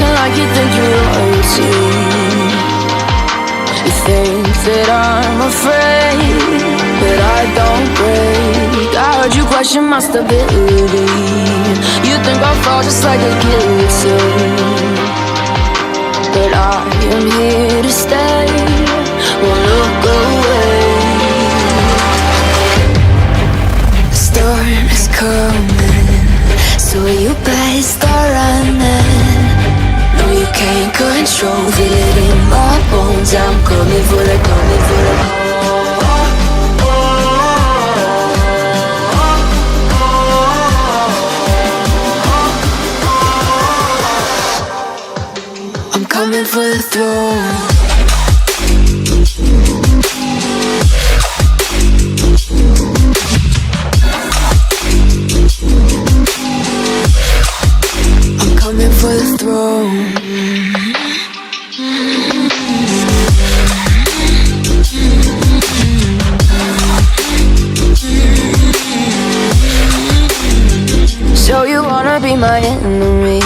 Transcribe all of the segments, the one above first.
and like you think you're royalty. You think that I'm afraid, but I don't break. I heard you question my stability. You think I'll fall just like a guillotine, but I am here to stay. Won't look away. The storm is coming, so you better start running. No, you can't control, feel it in my bones. I'm coming for the, coming for the. I'm coming for the throne. For the throne. So you wanna be my enemy?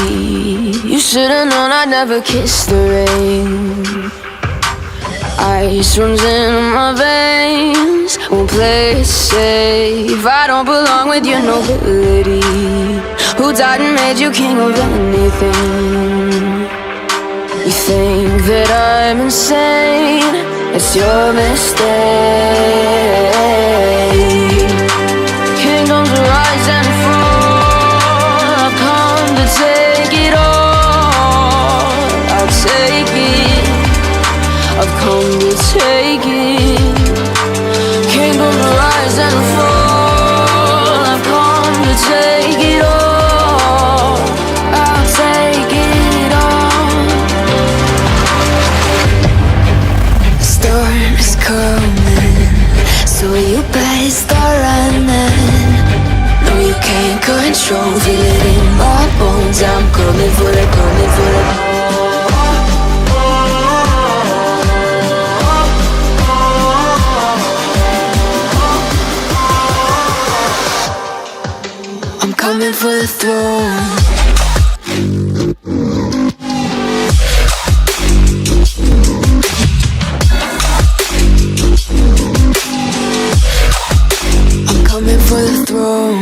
You should've known I'd never kiss the rain. Ice runs in my veins, won't play it safe. I don't belong with your nobility. Who died and made you king of anything? You think that I'm insane? It's your mistake. Kingdoms rise and fall. I've come to take it all. I'll take it. I've come to take it. Kingdoms rise and fall. I've come to take it all. So you better start running. No, you can't control, feel it in my bones. I'm coming for the, coming for the. I'm coming for the throne. For the throne.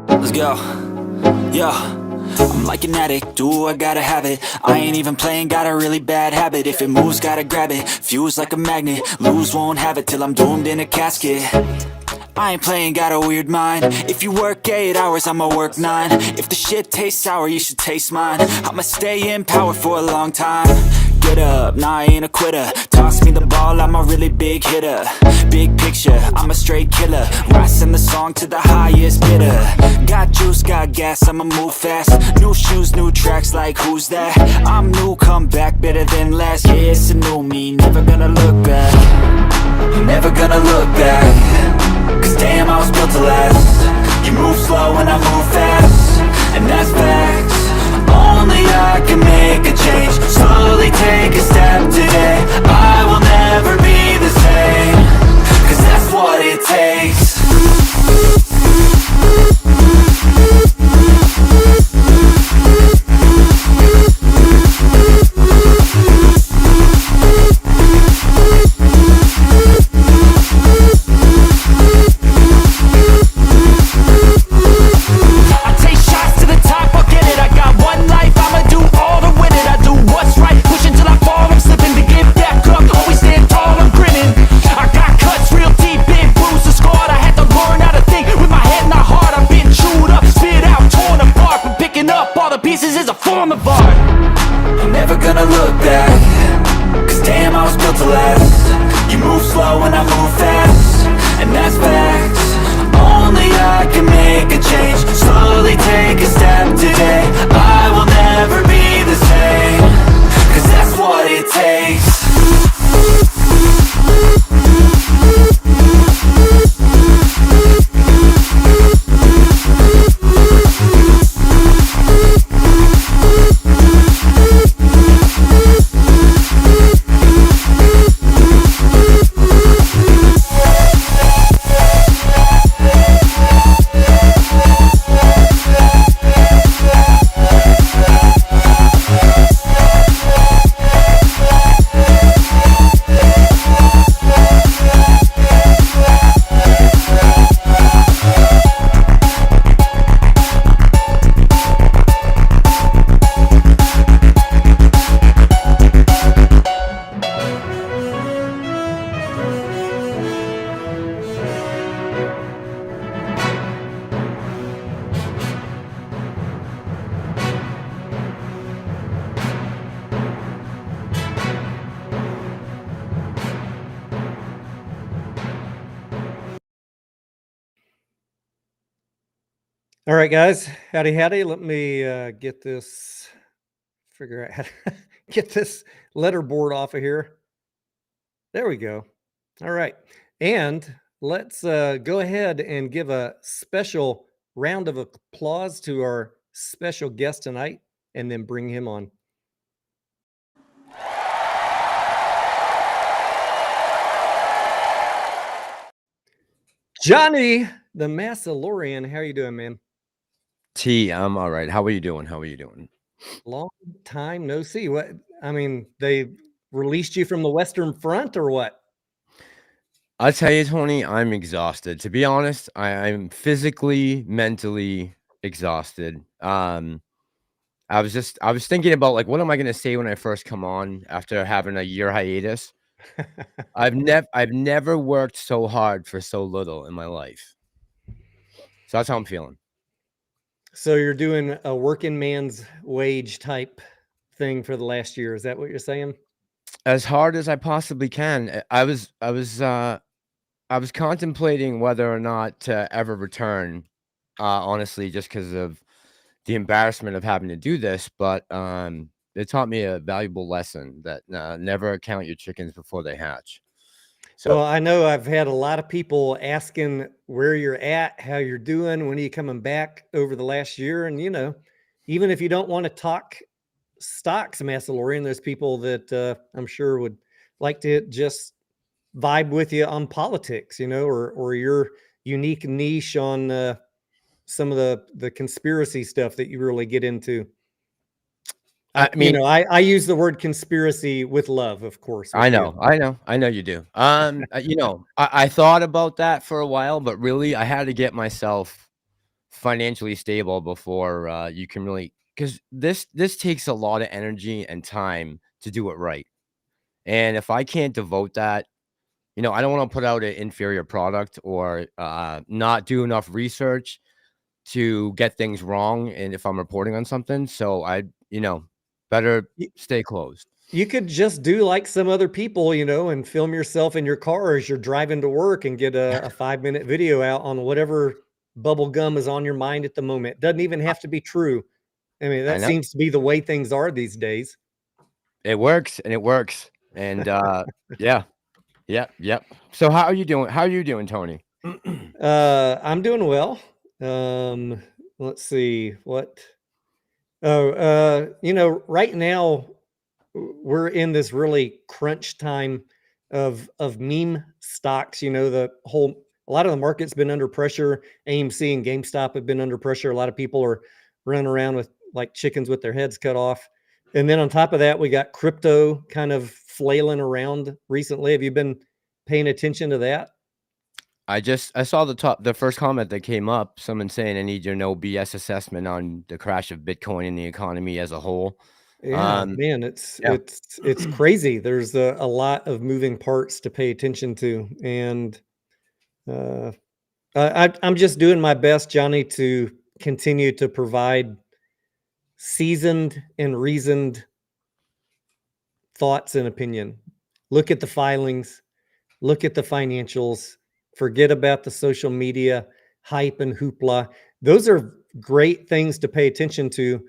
Let's go. Yo, I'm like an addict, do I gotta have it. I ain't even playing, got a really bad habit. If it moves, gotta grab it, fuse like a magnet. Lose, won't have it till I'm doomed in a casket. I ain't playing, got a weird mind. If you work 8 hours, I'ma work 9. If the shit tastes sour, you should taste mine. I'ma stay in power for a long time. Get up, nah, I ain't a quitter. Toss me the ball, I'm a really big hitter. Big picture, I'm a straight killer. Rising the song to the highest bidder. Got juice, got gas, I'ma move fast. New shoes, new tracks, like who's that? I'm new, come back, better than last. Yeah, it's a new me, never gonna look back. Never gonna look back. Cause damn, I was built to last. You move slow and I move fast, and that's facts. Only I can make a change. Slowly take a step today. I will never be the same. Cause that's what it takes. I take shots to the top, I'll get it, I gonna look back, cause damn, I was built to last. You move slow and I move fast, and that's facts. Only I can make a change, slowly take a step today. I will never be the same, cause that's what it takes. All right, guys. Howdy, howdy. Let me get this, figure out how to get this letterboard off of here. There we go. All right. And let's go ahead and give a special round of applause to our special guest tonight and then bring him on. Johnny, the Massalorian. How are you doing, man? T, I'm all right. How are you doing? How are you doing? Long time no see. What? I mean, they released you from the Western Front or what? I'll tell you, Tony, I'm exhausted. To be honest, I'm physically, mentally exhausted. I was thinking about like, what am I gonna say when I first come on after having a year hiatus? I've never worked so hard for so little in my life. So that's how I'm feeling. So you're doing a working man's wage type thing for the last year. Is that what you're saying? As hard as I possibly can. I was contemplating whether or not to ever return, honestly, just because of the embarrassment of having to do this. But it taught me a valuable lesson that never count your chickens before they hatch. Well, So I know I've had a lot of people asking where you're at, how you're doing, when are you coming back over the last year. And, even if you don't want to talk stocks, Massalorian, there's people that I'm sure would like to just vibe with you on politics, or your unique niche on some of the conspiracy stuff that you really get into. I mean, I use the word conspiracy with love, of course, with you. I know you do. I thought about that for a while, but really, I had to get myself financially stable before you can really, because this takes a lot of energy and time to do it right. And if I can't devote that, I don't want to put out an inferior product or not do enough research to get things wrong. And if I'm reporting on something, so better stay closed. You could just do like some other people, and film yourself in your car as you're driving to work and get a 5-minute video out on whatever bubble gum is on your mind at the moment. Doesn't even have to be true. I mean, I that know seems to be the way things are these days. it works, and it works. And yeah, yep. So how are you doing? How are you doing, Tony? I'm doing well. Let's see what. Oh, right now we're in this really crunch time of meme stocks. A lot of the market's been under pressure. AMC and GameStop have been under pressure. A lot of people are running around with like chickens with their heads cut off. And then on top of that, we got crypto kind of flailing around recently. Have you been paying attention to that? I saw the first comment that came up. Someone saying I need your no BS assessment on the crash of Bitcoin and the economy as a whole. Yeah, man, it's Yeah. it's crazy. There's a lot of moving parts to pay attention to, and uh, I'm just doing my best, Johnny, to continue to provide seasoned and reasoned thoughts and opinion. Look at the filings, look at the financials, forget about the social media hype and hoopla. Those are great things to pay attention to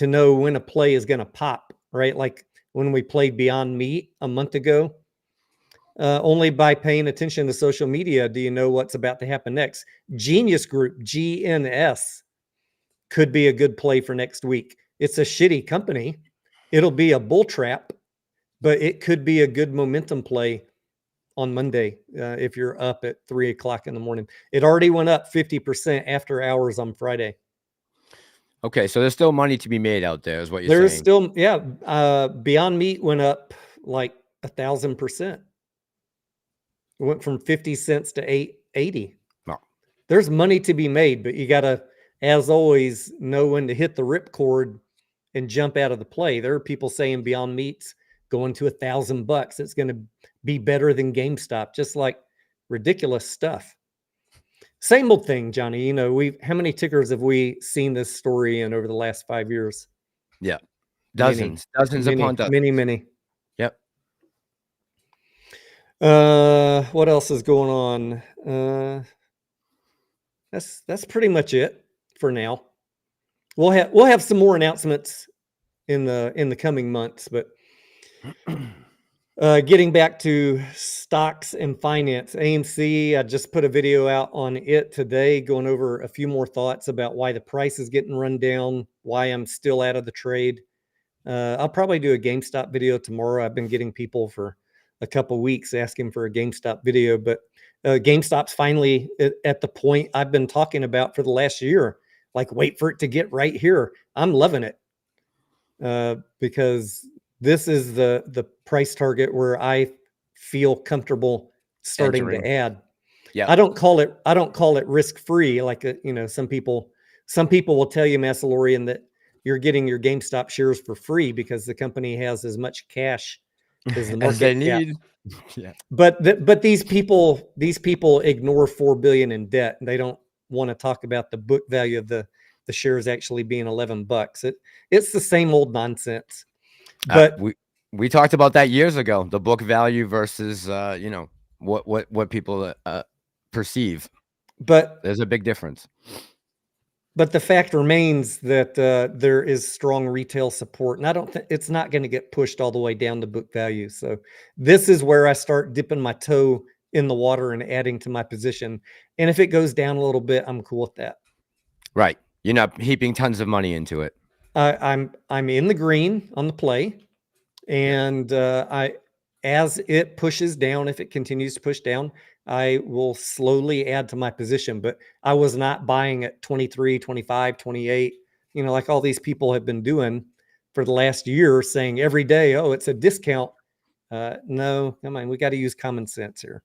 know when a play is going to pop, right? Like when we played Beyond Meat a month ago, only by paying attention to social media do you know what's about to happen next. Genius Group, GNS, could be a good play for next week. It's a shitty company. It'll be a bull trap, but it could be a good momentum play on Monday if you're up at 3 o'clock in the morning. It already went up 50% after hours on Friday. Okay, so there's still money to be made out there, is what you're There's saying. still, yeah. Beyond Meat went up like 1,000%. It went from 50 cents to 8.80. Wow. There's money to be made, but you got to, as always, know when to hit the ripcord and jump out of the play. There are people saying Beyond Meat's going to $1,000. It's going to be better than GameStop, just like ridiculous stuff. Same old thing, Johnny. You know, how many tickers have we seen this story in over the last 5 years? Yeah. Dozens upon dozens. Many. Yep. What else is going on? That's pretty much it for now. We'll have some more announcements in the coming months, but getting back to stocks and finance, AMC, I just put a video out on it today, going over a few more thoughts about why the price is getting run down, why I'm still out of the trade. I'll probably do a GameStop video tomorrow. I've been getting people for a couple weeks asking for a GameStop video, but GameStop's finally at the point I've been talking about for the last year. Like, wait for it to get right here. I'm loving it because this is the price target where I feel comfortable starting to add. Yeah, I don't call it risk free. Like some people will tell you, Massalorian, that you're getting your GameStop shares for free because the company has as much cash as the market as they cap. need. Yeah, but these people ignore $4 billion in debt, and they don't want to talk about the book value of the shares actually being $11. It's the same old nonsense. But we talked about that years ago. The book value versus what people perceive. But there's a big difference. But the fact remains that there is strong retail support, and I don't think it's not going to get pushed all the way down to book value. So this is where I start dipping my toe in the water and adding to my position. And if it goes down a little bit, I'm cool with that. Right. You're not heaping tons of money into it. I'm in the green on the play, and as it pushes down, if it continues to push down, I will slowly add to my position. But I was not buying at 23, 25, 28, like all these people have been doing for the last year, saying every day, oh, it's a discount. No, come on, we got to use common sense here.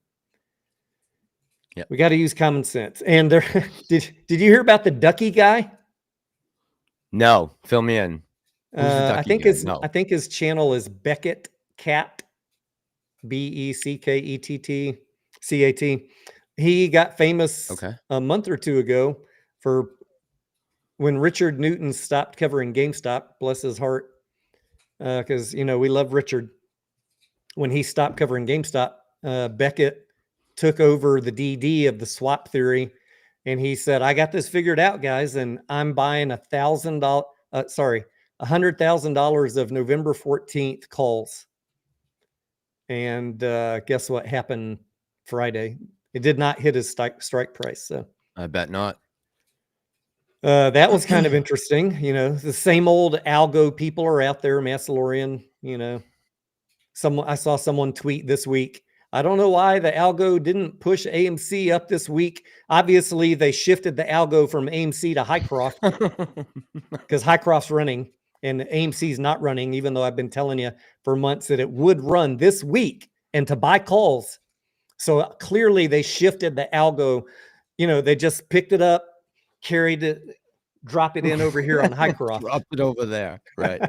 Yeah, we got to use common sense. And there, did you hear about the ducky guy? No, fill me in. I think his channel is Beckett Cat, BECKETTCAT. He got famous a month or two ago for when Richard Newton stopped covering GameStop, bless his heart, because we love Richard. When he stopped covering GameStop, Beckett took over the DD of the swap theory, and he said, "I got this figured out, guys, and I'm buying $100,000 of November 14th calls." And guess what happened Friday? It did not hit his strike price. So I bet not. That was kind of interesting. The same old algo people are out there, Massalorian. I saw someone tweet this week, I don't know why the algo didn't push AMC up this week. Obviously, they shifted the algo from AMC to Highcroft because Highcroft's running and AMC's not running, even though I've been telling you for months that it would run this week and to buy calls. So clearly they shifted the algo. They just picked it up, carried it, dropped it in over here on Highcroft. Dropped it over there. Right.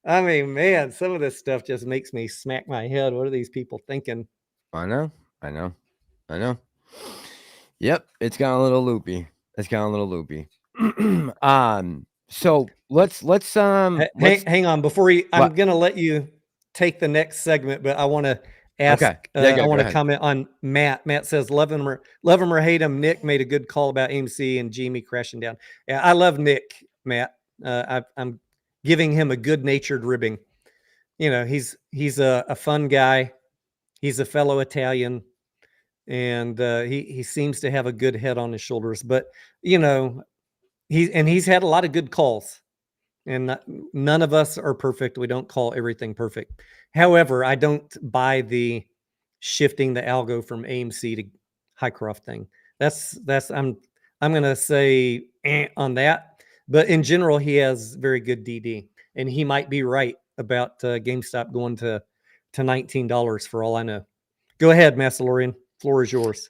I mean, man, some of this stuff just makes me smack my head. What are these people thinking? I know. Yep. It's got a little loopy. So let's Hang on before I'm what? gonna let you take the next segment, but I want to ask. Okay. Yeah, I go want to ahead. comment on Matt. Matt says, love him or hate him. Nick made a good call about AMC and Jamie crashing down. Yeah, I love Nick, Matt. I'm giving him a good natured ribbing. You know, he's a fun guy. He's a fellow Italian, and he seems to have a good head on his shoulders. But you know, he's had a lot of good calls. And none of us are perfect. We don't call everything perfect. However, I don't buy the shifting the algo from AMC to Highcroft thing. That's I'm gonna say on that. But in general, he has very good DD, and he might be right about GameStop going to $19 for all I know. Go ahead, Massalorian. Floor is yours.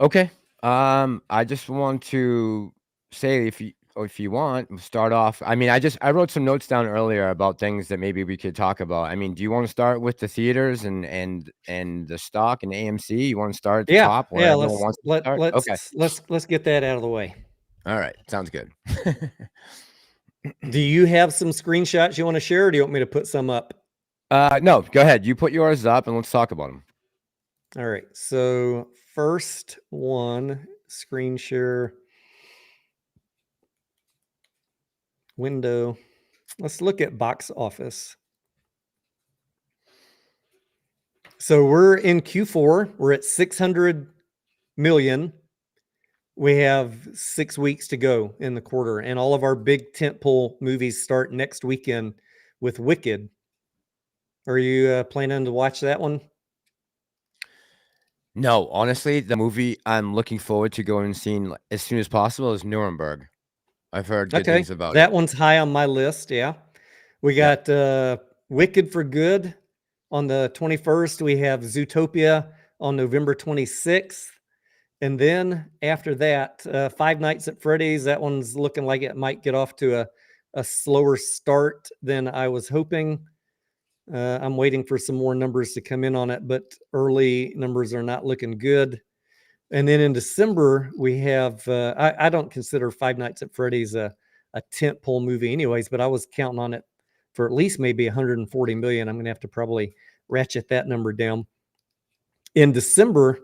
Okay. I just want to say if you want, we'll start off. I mean, I wrote some notes down earlier about things that maybe we could talk about. I mean, do you want to start with the theaters and the stock and AMC? You want to start at the Yeah, top where yeah. everyone wants to start? Okay. Let's get that out of the way. All right. Sounds good. Do you have some screenshots you want to share, or do you want me to put some up? No, go ahead. You put yours up and let's talk about them. All right. So first one, screen share window. Let's look at box office. So we're in Q4. We're at 600 million. We have 6 weeks to go in the quarter, and all of our big tentpole movies start next weekend with Wicked. Are you planning to watch that one? No, honestly, the movie I'm looking forward to going and seeing as soon as possible is Nuremberg. I've heard good Okay, things about that it. one's high on my list. Yeah, we Yeah. got Wicked for Good on the 21st. We have Zootopia on November 26th, and then after that, Five Nights at Freddy's. That one's looking like it might get off to a slower start than I was hoping. I'm waiting for some more numbers to come in on it, but early numbers are not looking good. And then in December, we have, I don't consider Five Nights at Freddy's a tentpole movie anyways, but I was counting on it for at least maybe 140 million. I'm going to have to probably ratchet that number down. In December,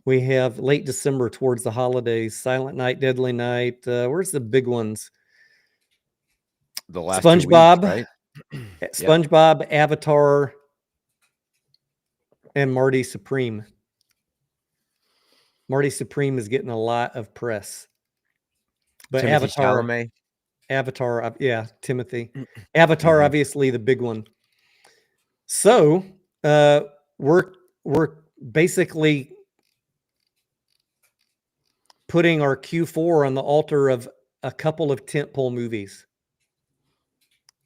we have late December towards the holidays, Silent Night, Deadly Night. Where's the big ones? The last 2 weeks, SpongeBob, right? SpongeBob, Avatar, and Marty Supreme. Marty Supreme is getting a lot of press. But Timothy Chalamet. Avatar, yeah, Timothy. Avatar, obviously the big one. So we're basically putting our Q4 on the altar of a couple of tentpole movies.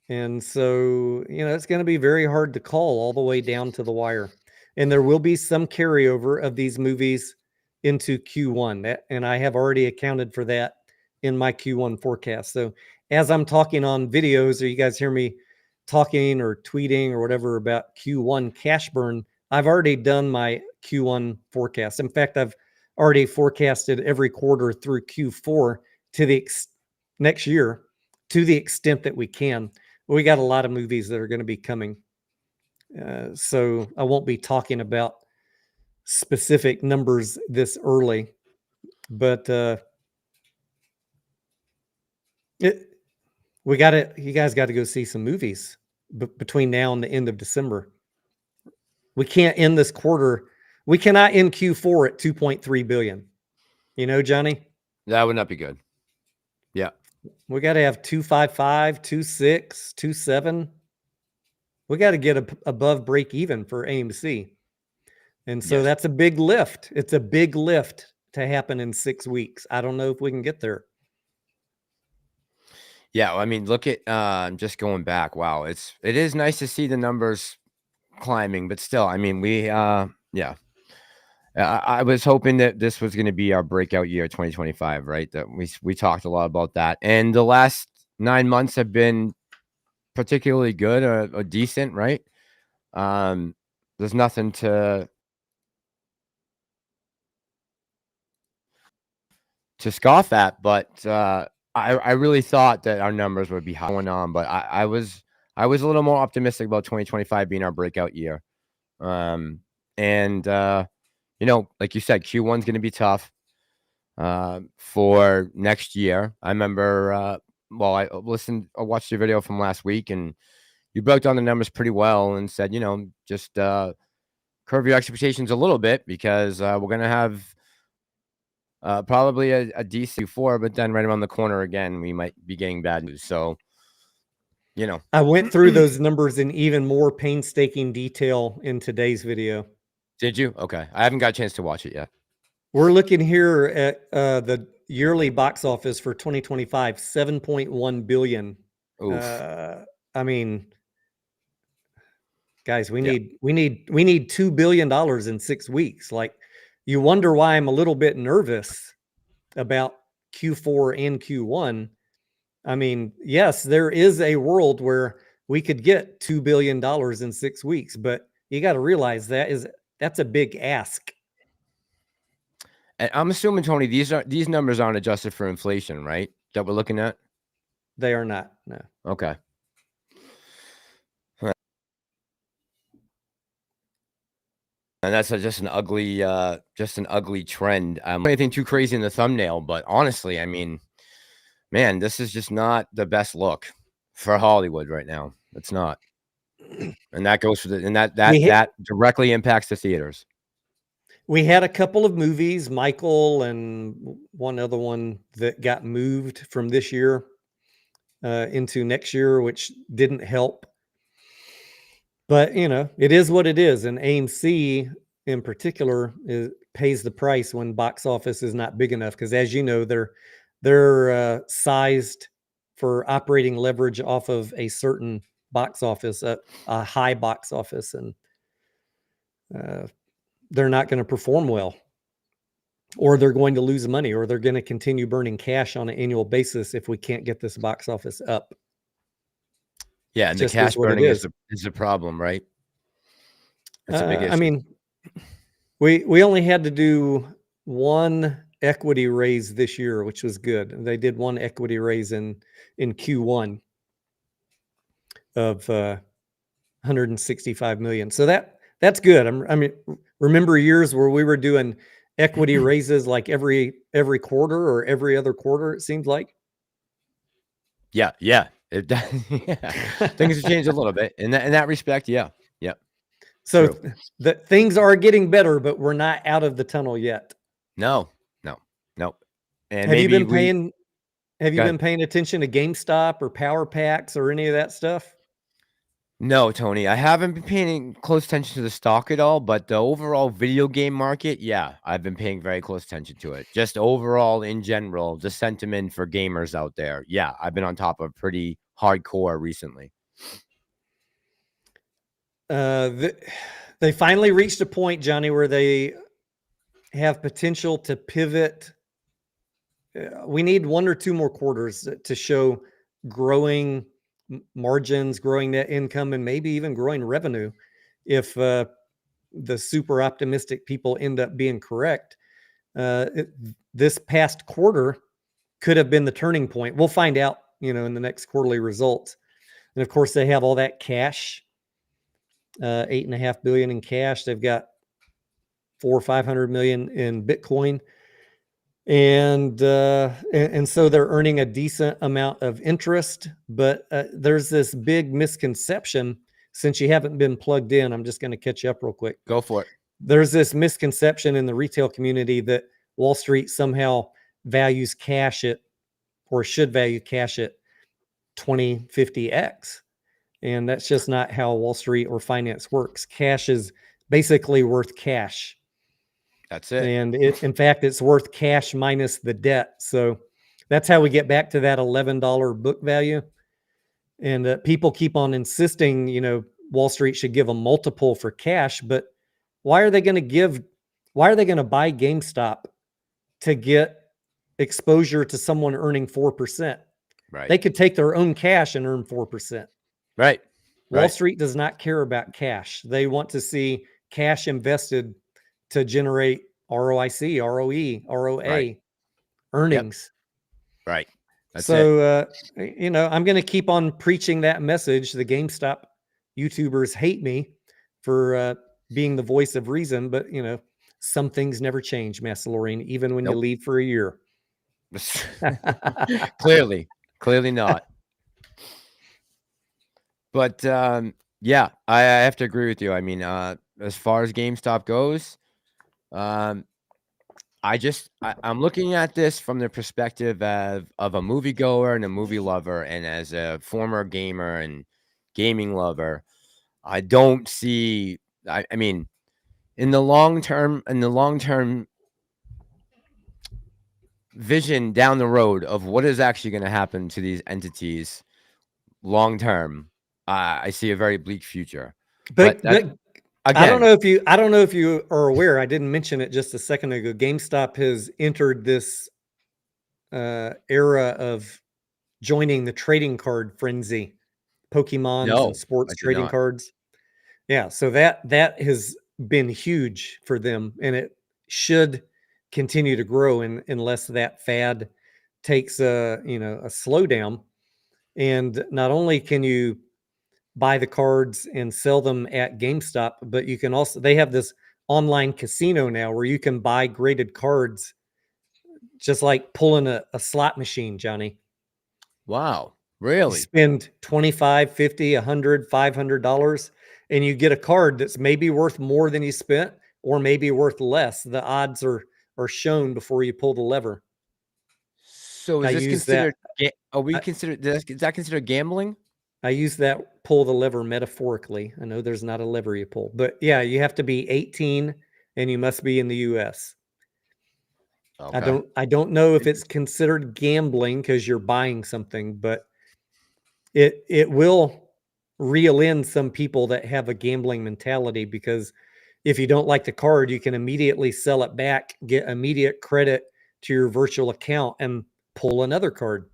And so, it's going to be very hard to call all the way down to the wire. And there will be some carryover of these movies into Q1. And I have already accounted for that in my Q1 forecast. So as I'm talking on videos, or you guys hear me talking or tweeting or whatever about Q1 cash burn, I've already done my Q1 forecast. In fact, I've already forecasted every quarter through Q4 to the next year to the extent that we can. We got a lot of movies that are going to be coming. So I won't be talking about specific numbers this early, but you guys got to go see some movies between now and the end of December. We can't end this quarter. We cannot end Q4 at 2.3 billion. Johnny? That would not be good. Yeah. We got to have 255, 26, 27. We got to get above break even for AMC. And so that's a big lift. It's a big lift to happen in 6 weeks. I don't know if we can get there. Yeah, I mean, look at just going back. Wow, it is nice to see the numbers climbing, but still, I mean, I was hoping that this was going to be our breakout year, 2025, right? That we talked a lot about that, and the last 9 months have been particularly good or decent, right? There's nothing to scoff at, but I really thought that our numbers would be high going on, but I was a little more optimistic about 2025 being our breakout year. And you know, like you said, Q1 is going to be tough for next year. I remember, well, I watched your video from last week, and you broke down the numbers pretty well and said, you know, just curve your expectations a little bit because we're going to have probably a DC 4, but then right around the corner again, we might be getting bad news. So, you know, I went through those numbers in even more painstaking detail in today's video. Did you? Okay. I haven't got a chance to watch it yet. We're looking here at the yearly box office for 2025, 7.1 billion. I mean, guys, we need $2 billion in 6 weeks. Like, you wonder why I'm a little bit nervous about Q4 and Q1. I mean, yes, there is a world where we could get $2 billion in 6 weeks, but you got to realize that's a big ask. And I'm assuming, Tony, these numbers aren't adjusted for inflation, right? That we're looking at? They are not. No. Okay. And that's just an ugly trend. Anything too crazy in the thumbnail, but honestly, I mean, man, this is just not the best look for Hollywood right now. It's not, and that goes for that directly impacts the theaters. We had a couple of movies, Michael and one other one, that got moved from this year into next year, which didn't help. But, you know, it is what it is. And AMC in particular pays the price when box office is not big enough. Because as you know, they're sized for operating leverage off of a certain box office, a high box office. And they're not going to perform well, or they're going to lose money, or they're going to continue burning cash on an annual basis if we can't get this box office up. Yeah, and the cash burning is a problem, right? It's a big issue. I mean, we only had to do one equity raise this year, which was good. They did one equity raise in Q1 of 165 million. So that's good. I mean, remember years where we were doing equity raises like every quarter or every other quarter, it seemed like? Yeah. Things have changed a little bit in that respect. Yeah. So things are getting better, but we're not out of the tunnel yet. No. And have you been paying attention to GameStop or Power Packs or any of that stuff? No, Tony, I haven't been paying close attention to the stock at all, but the overall video game market, yeah, I've been paying very close attention to it. Just overall, in general, the sentiment for gamers out there, yeah, I've been on top of pretty hardcore recently. They finally reached a point, Johnny, where they have potential to pivot. We need 1 or 2 more quarters to show growing margins, growing net income, and maybe even growing revenue if the super optimistic people end up being correct. This past quarter could have been the turning point. We'll find out, in the next quarterly results. And of course, they have all that cash, $8.5 billion in cash. They've got $400 or $500 million in Bitcoin. And so they're earning a decent amount of interest, but there's this big misconception. Since you haven't been plugged in, I'm just going to catch you up real quick. Go for it. There's this misconception in the retail community that Wall Street somehow values cash or should value cash at 20, 50x. And that's just not how Wall Street or finance works. Cash is basically worth cash. That's it. And in fact, it's worth cash minus the debt. So that's how we get back to that $11 book value. And people keep on insisting, Wall Street should give a multiple for cash. But why are they going to buy GameStop to get exposure to someone earning 4%? Right. They could take their own cash and earn 4%. Right. Wall Street does not care about cash. They want to see cash invested to generate ROIC, ROE, ROA, earnings. Yep. Right. That's it. So, I'm going to keep on preaching that message. The GameStop YouTubers hate me for being the voice of reason, but some things never change, Massalorian, even when you Nope. leave for a year. Clearly not. But yeah, I have to agree with you. I mean, as far as GameStop goes, I'm looking at this from the perspective of a moviegoer and a movie lover, and as a former gamer and gaming lover, I don't see. I mean, in the long term vision down the road of what is actually going to happen to these entities long term, I see a very bleak future. But But again, I don't know if you are aware. I didn't mention it just a second ago. GameStop has entered this era of joining the trading card frenzy, Pokemons and no, I sports did trading not. cards. Yeah, so that has been huge for them, and it should continue to grow unless that fad takes a slowdown. And not only can you buy the cards and sell them at GameStop, but you can also they have this online casino now where you can buy graded cards just like pulling a slot machine, Johnny. Wow, You really? spend 25, 50, 100, $500 and you get a card that's maybe worth more than you spent or maybe worth less. The odds are shown before you pull the lever. So I is this use that considered? Are we I, considered? Is that considered gambling? I use that pull the lever metaphorically. I know there's not a lever you pull, but yeah, you have to be 18 and you must be in the US. Okay. I don't know if it's considered gambling because you're buying something, but it will reel in some people that have a gambling mentality, because if you don't like the card, you can immediately sell it back, get immediate credit to your virtual account, and pull another card.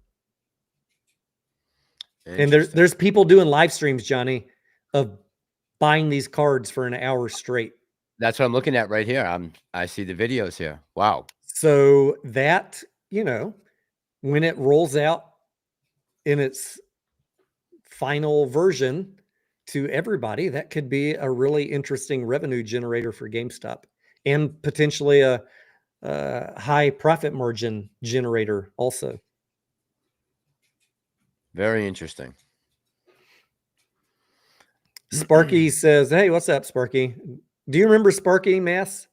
And Interesting. there's people doing live streams, Johnny, of buying these cards for an hour straight. That's what I'm looking at right here. I see the videos here. Wow. So that, when it rolls out in its final version to everybody, that could be a really interesting revenue generator for GameStop, and potentially a high profit margin generator also. Very interesting. Sparky says, "Hey, what's up, Sparky? Do you remember Sparky, Mass?"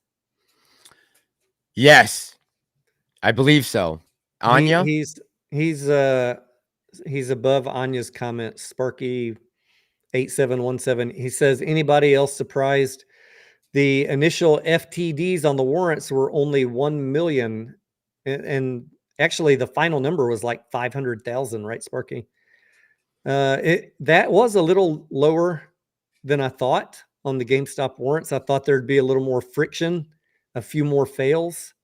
Yes, I believe so. Anya? He's above Anya's comment. Sparky 8717. He says, "Anybody else surprised the initial FTDs on the warrants were only 1 million, and actually the final number was like 500,000, right, Sparky?" That was a little lower than I thought on the GameStop warrants. I thought there'd be a little more friction, a few more fails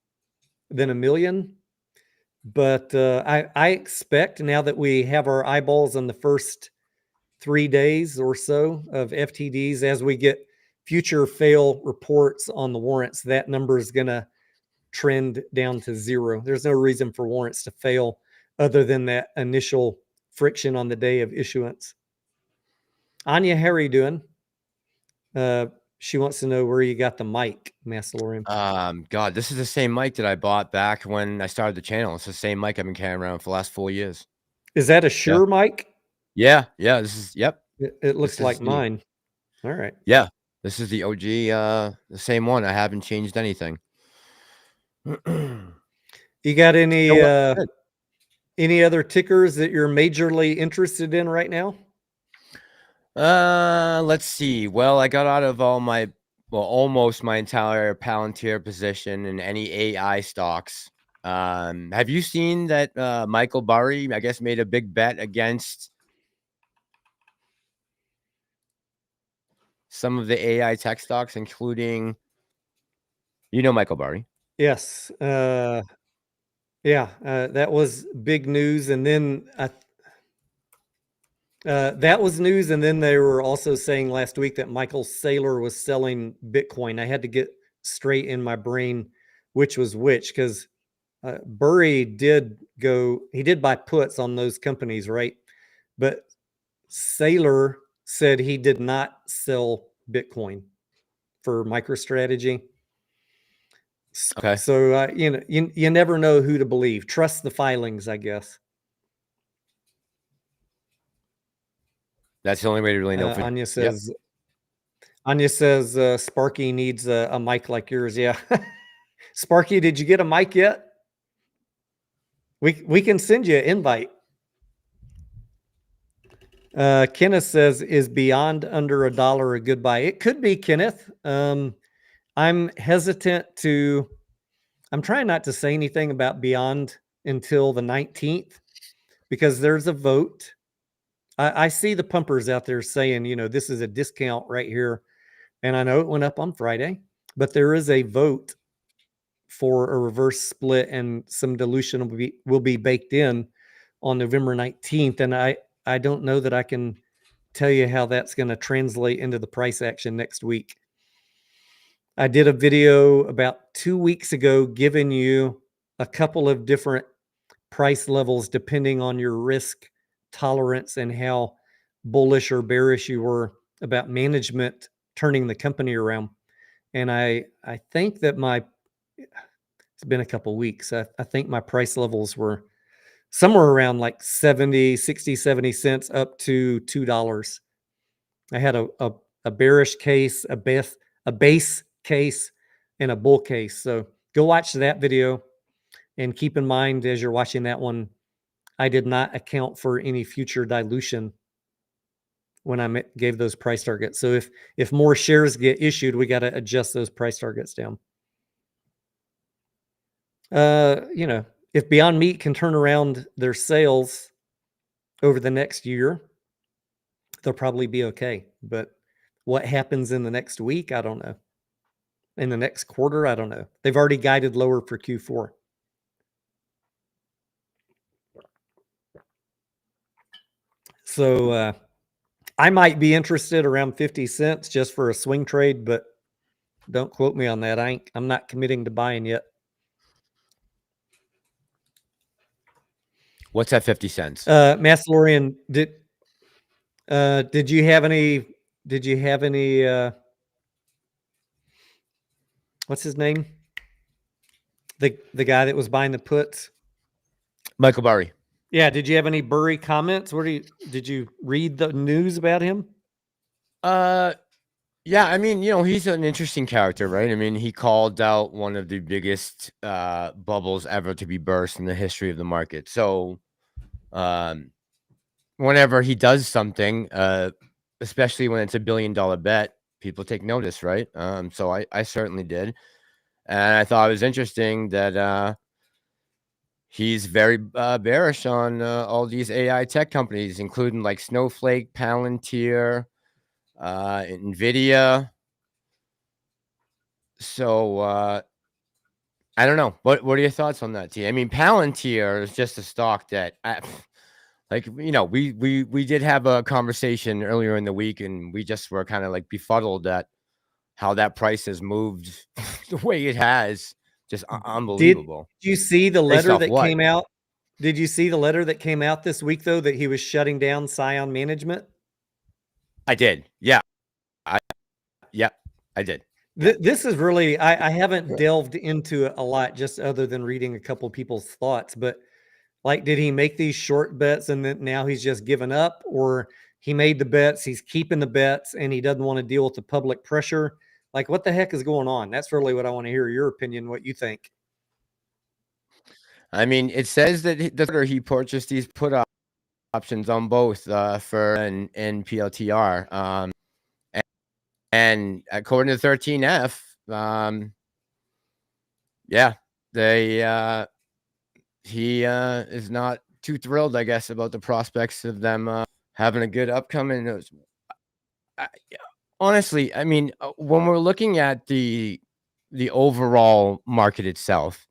than 1 million. But I expect, now that we have our eyeballs on the first 3 days or so of FTDs, as we get future fail reports on the warrants, that number is going to trend down to 0. There's no reason for warrants to fail other than that initial friction on the day of issuance. Anya, how are you doing? She wants to know where you got the mic, Massalorian. God, this is the same mic that I bought back when I started the channel. It's the same mic I've been carrying around for the last 4 years. Is that a Shure mic? Yeah. This is, yep. It looks like mine. All right. Yeah. This is the OG, the same one. I haven't changed anything. You got any other tickers that you're majorly interested in right now? Let's see. Well, I got out of almost my entire Palantir position in any AI stocks. Have you seen that Michael Burry, I guess, made a big bet against some of the AI tech stocks, including, Michael Burry? Yes. That was big news. And then that was news. And then they were also saying last week that Michael Saylor was selling Bitcoin. I had to get straight in my brain which was which, because Burry did buy puts on those companies, right? But Saylor said he did not sell Bitcoin for MicroStrategy. Okay. So you never know who to believe. Trust the filings, I guess. That's the only way to really know. Anya says Sparky needs a mic like yours. Yeah. Sparky, did you get a mic yet? We can send you an invite. Kenneth says, is Beyond under $1 a good buy? It could be, Kenneth. I'm hesitant to, I'm trying not to say anything about Beyond until the 19th because there's a vote. I see the pumpers out there saying, this is a discount right here. And I know it went up on Friday, but there is a vote for a reverse split and some dilution will be baked in on November 19th. And I don't know that I can tell you how that's going to translate into the price action next week. I did a video about 2 weeks ago giving you a couple of different price levels depending on your risk tolerance and how bullish or bearish you were about management turning the company around. And I think that it's been a couple weeks. I think my price levels were somewhere around like 70 cents up to $2. I had a bearish case, a base case, and a bull case. So go watch that video and keep in mind as you're watching that one, I did not account for any future dilution when I gave those price targets. So if more shares get issued, we got to adjust those price targets down. If Beyond Meat can turn around their sales over the next year, they'll probably be okay. But what happens in the next week, I don't know. In the next quarter, I don't know. They've already guided lower for Q4. So I might be interested around 50 cents just for a swing trade, but don't quote me on that. I'm not committing to buying yet. What's that 50 cents? Massalorian, did you have any what's his name? The guy that was buying the puts? Michael Burry. Yeah, did you have any Burry comments? Did you read the news about him? Yeah, I mean, he's an interesting character, right? I mean, he called out one of the biggest bubbles ever to be burst in the history of the market. So, whenever he does something, especially when it's $1 billion bet, people take notice, right? So I certainly did, and I thought it was interesting that he's very bearish on all these AI tech companies, including like Snowflake, Palantir, NVIDIA. So I don't know. What are your thoughts on that, T? I mean, Palantir is just a stock that, we did have a conversation earlier in the week, and we just were kind of like befuddled at how that price has moved the way it has. Just unbelievable. Did you see the letter that what? came out? Did you see the letter that came out this week, though, that he was shutting down Scion Management? I did. Yeah. I did. This is really, I haven't delved into it a lot, just other than reading a couple people's thoughts. But like, did he make these short bets and then now he's just given up? Or he made the bets, he's keeping the bets, and he doesn't want to deal with the public pressure? Like, what the heck is going on? That's really what I want to hear your opinion, what you think. I mean, it says that he purchased these put options on both for and PLTR. And according to 13F, he is not too thrilled, I guess, about the prospects of them having a good upcoming. Honestly, I mean, when we're looking at the overall market itself,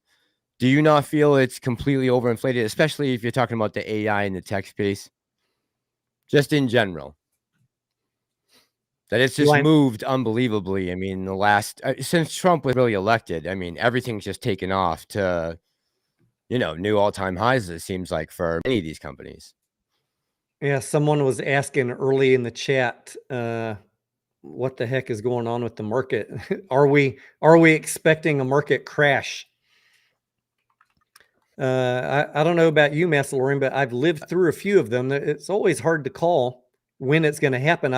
do you not feel it's completely overinflated, especially if you're talking about the AI and the tech space, just in general? That it's just moved unbelievably. I mean, the last since Trump was really elected, I mean, everything's just taken off to new all-time highs, it seems like, for many of these companies. Yeah, someone was asking early in the chat, what the heck is going on with the market? Are we expecting a market crash? I don't know about you, Massalorian, but I've lived through a few of them. It's always hard to call when it's going to happen.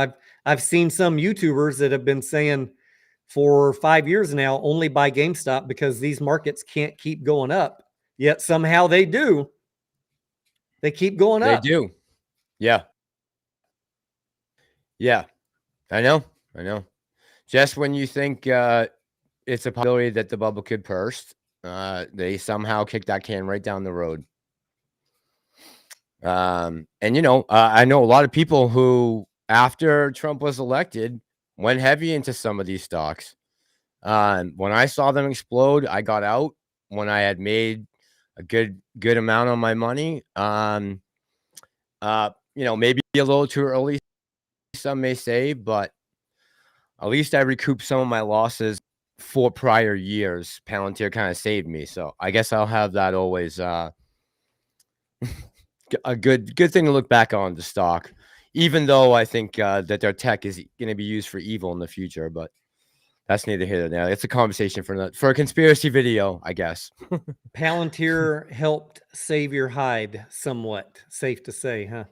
I've seen some YouTubers that have been saying for 5 years now, only buy GameStop because these markets can't keep going up. Yet somehow they do. They keep going They up. do. Yeah. Yeah. I know. Just when you think it's a possibility that the bubble could burst, they somehow kick that can right down the road. And I know a lot of people who, after Trump was elected, went heavy into some of these stocks. When I saw them explode, I got out when I had made a good amount on my money. Maybe a little too early, some may say, but at least I recouped some of my losses for prior years. Palantir kind of saved me, so I guess I'll have that always a good thing to look back on the stock, even though I think that their tech is going to be used for evil in the future. But that's neither here nor there. It's a conversation for a conspiracy video, I guess. Palantir helped save your hide somewhat, safe to say, huh?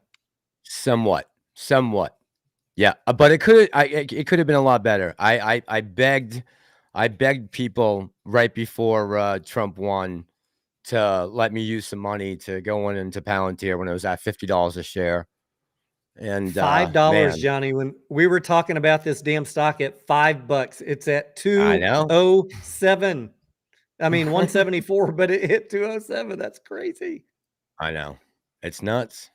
Somewhat. Yeah, but it could have been a lot better. I begged people right before Trump won to let me use some money to go into Palantir when it was at $50 a share. And $5, man, Johnny. When we were talking about this damn stock at $5, it's at I know. 207. I mean 174, but it hit 207. That's crazy. I know. It's nuts.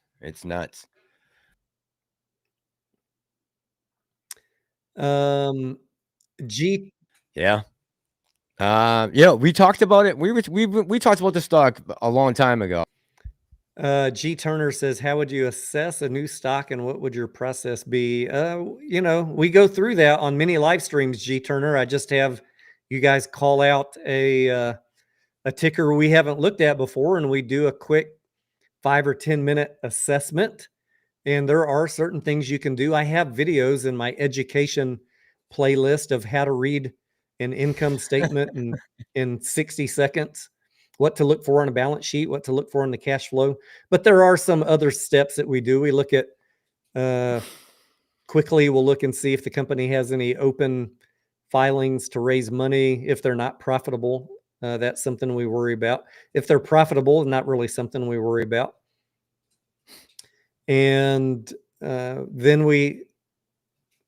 G Yeah. We talked about it. We talked about the stock a long time ago. G Turner says, how would you assess a new stock and what would your process be? We go through that on many live streams, G Turner. I just have you guys call out a ticker we haven't looked at before, and we do a quick 5 or 10 minute assessment. And there are certain things you can do. I have videos in my education playlist of how to read an income statement in 60 seconds, what to look for on a balance sheet, what to look for in the cash flow. But there are some other steps that we do. We look at quickly, we'll look and see if the company has any open filings to raise money. If they're not profitable, that's something we worry about. If they're profitable, not really something we worry about. And then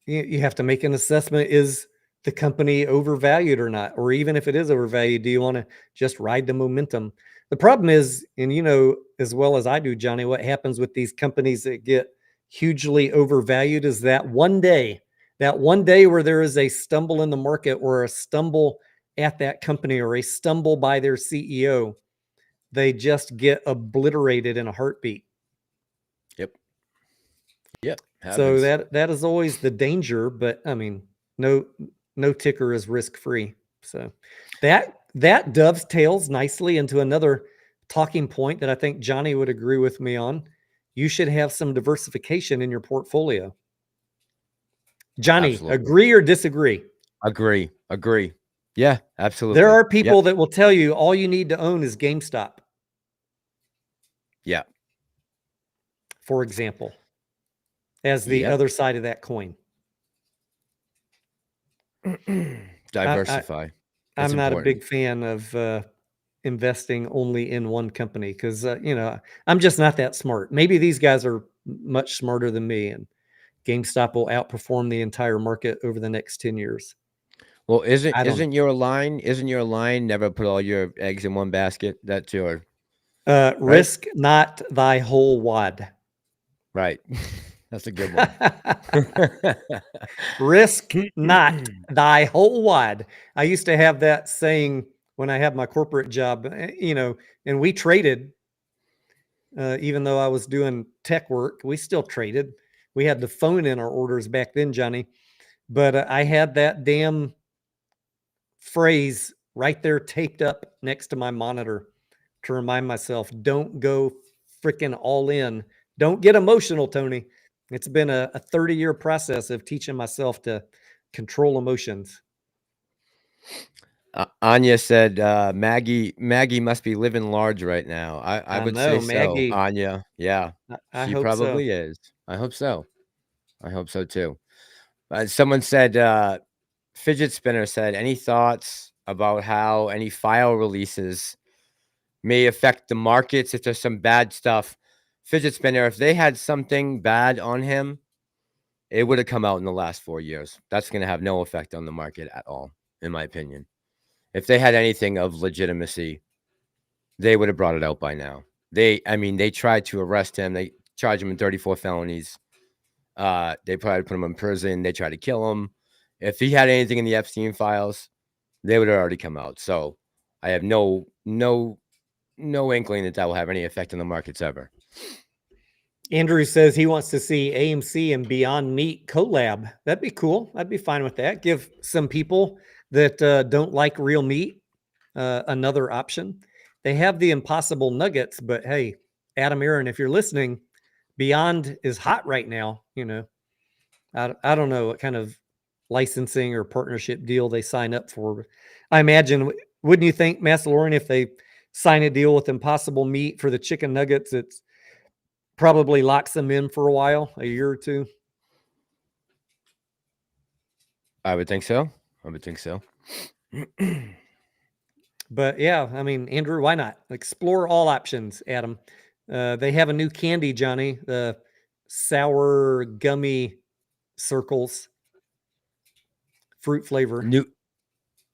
you have to make an assessment. Is the company overvalued or not? Or even if it is overvalued, do you want to just ride the momentum? The problem is, and you know as well as I do, Johnny, what happens with these companies that get hugely overvalued is that one day where there is a stumble in the market or a stumble at that company or a stumble by their CEO, they just get obliterated in a heartbeat. Yep. Happens. So that is always the danger, but I mean, no ticker is risk-free. So that dovetails nicely into another talking point that I think Johnny would agree with me on. You should have some diversification in your portfolio. Johnny, Absolutely. Agree or disagree? Agree. Yeah, absolutely. There are people that will tell you all you need to own is GameStop. Yeah. For example, as the other side of that coin. Diversify. I'm not a big fan of investing only in one company because, I'm just not that smart. Maybe these guys are much smarter than me, and GameStop will outperform the entire market over the next 10 years. Well, isn't your line never put all your eggs in one basket? That's your risk not thy whole wad. Right. That's a good one. Risk not thy whole wad. I used to have that saying when I had my corporate job, and we traded. Even though I was doing tech work, we still traded. We had to phone in our orders back then, Johnny. But I had that damn phrase right there taped up next to my monitor to remind myself, don't go freaking all in. Don't get emotional, Tony. It's been a 30-year process of teaching myself to control emotions. Anya said, Maggie must be living large right now. I I would say know, so, Maggie. Anya. Yeah, I she hope so. probably is. I hope so. I hope so too. Someone said, Fidget Spinner said, any thoughts about how any file releases may affect the markets if there's some bad stuff? Fidget Spinner, if they had something bad on him, it would have come out in the last 4 years. That's going to have no effect on the market at all, in my opinion. If they had anything of legitimacy, they would have brought it out by now. They tried to arrest him. They charged him in 34 felonies. They probably put him in prison. They tried to kill him. If he had anything in the Epstein files, they would have already come out. So I have no inkling that will have any effect on the markets ever. Andrew says he wants to see AMC and Beyond Meat collab. That'd be cool. I'd be fine with that. Give some people that don't like real meat another option. They have the Impossible Nuggets, but hey, Adam Aaron, if you're listening, Beyond is hot right now. You know, I don't know what kind of licensing or partnership deal they sign up for. I imagine, wouldn't you think, Massalorian, if they sign a deal with Impossible Meat for the chicken nuggets, it's probably locks them in for a while, a year or two? I would think so. But yeah, I mean, Andrew, why not? Explore all options, Adam. They have a new candy, Johnny, the sour gummy circles, fruit flavor.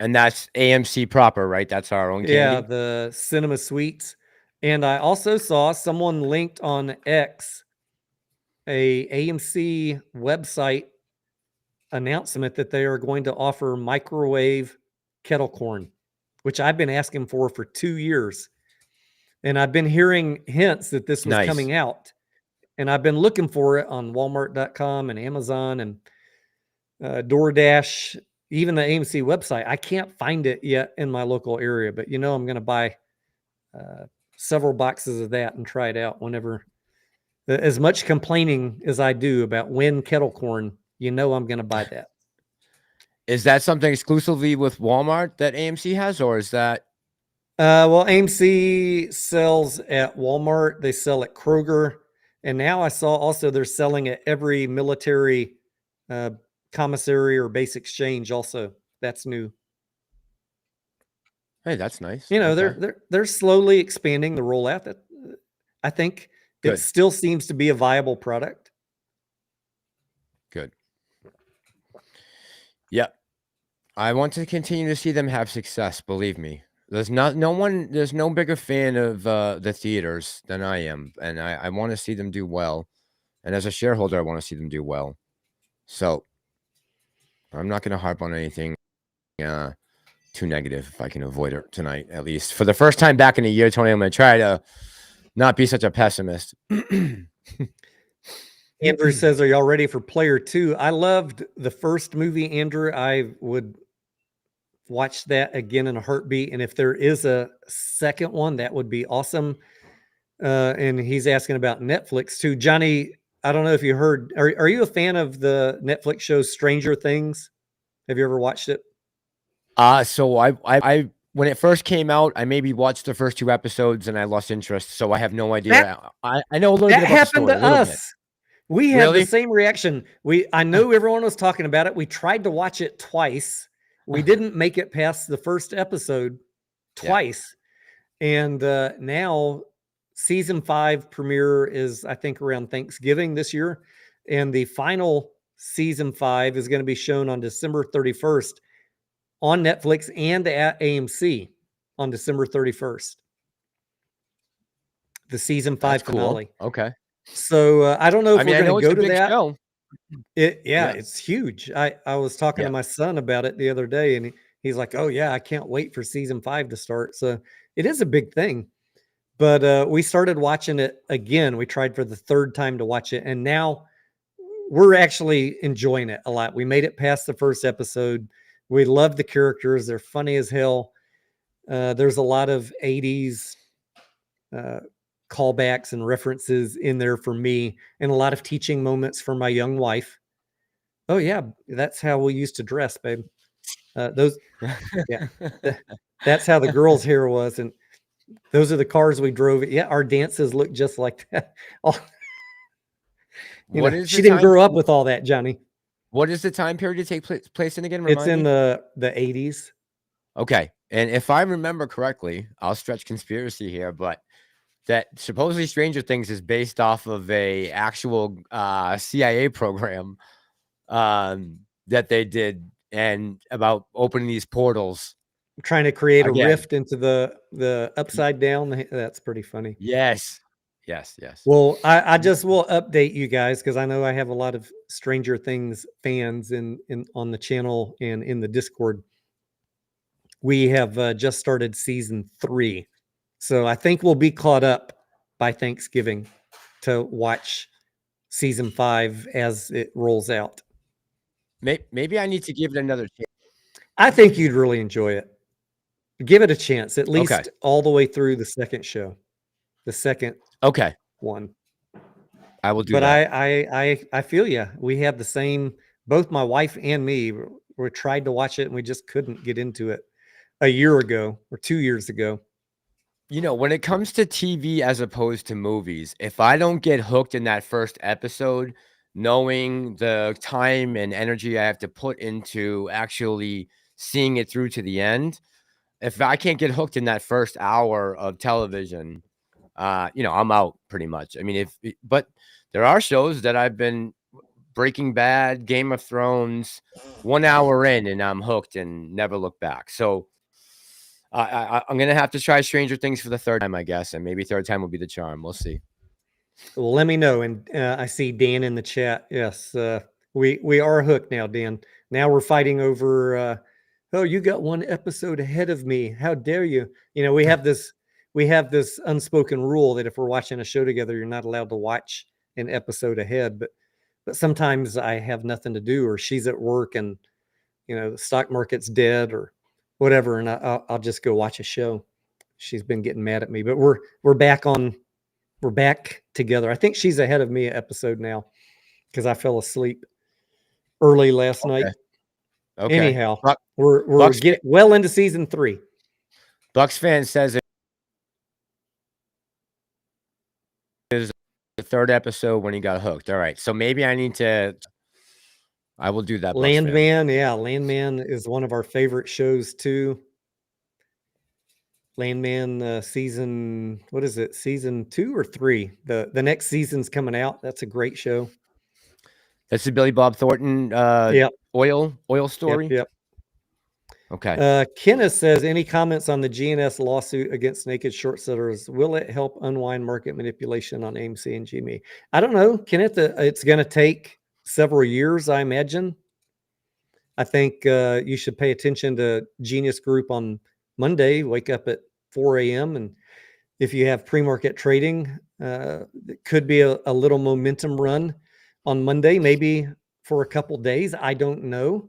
And that's AMC proper, right? That's our own candy? Yeah, the Cinema Sweets. And I also saw someone linked on X a AMC website announcement that they are going to offer microwave kettle corn, which I've been asking for 2 years. And I've been hearing hints that this was coming out. And I've been looking for it on Walmart.com and Amazon and DoorDash, even the AMC website. I can't find it yet in my local area, but you know, I'm going to buy several boxes of that and try it out whenever. As much complaining as I do about Win kettle corn, you know, I'm going to buy that. Is that something exclusively with Walmart that AMC has, or is that? Well, AMC sells at Walmart. They sell at Kroger. And now I saw also they're selling at every military commissary or base exchange also. That's new. Hey, that's nice. You know, they're slowly expanding the rollout. That I think it still seems to be a viable product. Good. Yep. I want to continue to see them have success, believe me. There's no bigger fan of the theaters than I am, and I want to see them do well. And as a shareholder, I want to see them do well. So I'm not going to harp on anything too negative if I can avoid it tonight, at least. For the first time back in a year, Tony, I'm going to try to not be such a pessimist. Andrew says, are y'all ready for Player 2? I loved the first movie, Andrew. I would watch that again in a heartbeat. And if there is a second one, that would be awesome. And he's asking about Netflix too. Johnny, I don't know if you heard, are you a fan of the Netflix show Stranger Things? Have you ever watched it? So I when it first came out, I maybe watched the first 2 episodes and I lost interest. So I have no idea. I know a little bit about that happened the story, to us. We had the same reaction. I know everyone was talking about it. We tried to watch it twice. We didn't make it past the first episode twice. Yeah. And now season 5 premiere is, I think, around Thanksgiving this year. And the final season 5 is going to be shown on December 31st on Netflix and at AMC on December 31st. The season 5 finale. Cool. Okay. So I don't know if we're going to go to that. Show. It's huge. I was talking to my son about it the other day, and he's like, "Oh yeah, I can't wait for season 5 to start." So it is a big thing. But we started watching it again. We tried for the 3rd time to watch it, and now we're actually enjoying it a lot. We made it past the first episode. We love the characters. They're funny as hell. There's a lot of 80s callbacks and references in there for me, and a lot of teaching moments for my young wife. Oh yeah, that's how we used to dress, babe. Those, yeah, that's how the girls' hair was, and those are the cars we drove. Yeah, our dances look just like that. What is She the didn't time? grow up with all that, Johnny. What is the time period to take place in again? It's Remind in me. the 80s. Okay, and if I remember correctly, I'll stretch conspiracy here, but that supposedly Stranger Things is based off of a actual CIA program that they did, and about opening these portals Trying to create a again. rift into the upside down. That's pretty funny. Yes, yes, yes. Well, I just will update you guys because I know I have a lot of Stranger Things fans in on the channel and in the Discord. We have just started season 3, so I think we'll be caught up by Thanksgiving to watch season 5 as it rolls out. Maybe I need to give it another chance. I think you'd really enjoy it. Give it a chance, at Okay, least all the way through the second show, the second okay, one. I will do But that. I feel you. We have the same. Both my wife and me we tried to watch it and we just couldn't get into it a year ago or 2 years ago. You know, when it comes to TV as opposed to movies, if I don't get hooked in that first episode, knowing the time and energy I have to put into actually seeing it through to the end, if I can't get hooked in that first hour of television, I'm out pretty much. I mean, but there are shows that I've been Breaking Bad, Game of Thrones, 1 hour in, and I'm hooked and never look back. So I'm gonna have to try Stranger Things for the third time, I guess, and maybe third time will be the charm. We'll see. Well, let me know. And I see Dan in the chat. Yes, we are hooked now, Dan. Now we're fighting over. Oh, you got one episode ahead of me. How dare you? We have this unspoken rule that if we're watching a show together, you're not allowed to watch an episode ahead. But sometimes I have nothing to do, or she's at work, and the stock market's dead, or whatever, and I'll just go watch a show. She's been getting mad at me, but we're back together. I think she's ahead of me an episode now because I fell asleep early last night. Okay. Okay. Anyhow, we're Bucks getting well into season 3. Bucks fan says it is the third episode when he got hooked. All right, so maybe I will do that. Bucks fan. Landman, yeah, Landman is one of our favorite shows too. Landman season, what is it? Season 2 or 3? The next season's coming out. That's a great show. That's the Billy Bob Thornton Yep. oil story. Yep. Okay. Kenneth says, any comments on the GNS lawsuit against naked short sellers? Will it help unwind market manipulation on AMC and GME? I don't know, Kenneth. It's going to take several years, I imagine. I think you should pay attention to Genius Group on Monday. Wake up at 4 a.m. and if you have pre-market trading, it could be a little momentum run on Monday, maybe for a couple days. I don't know.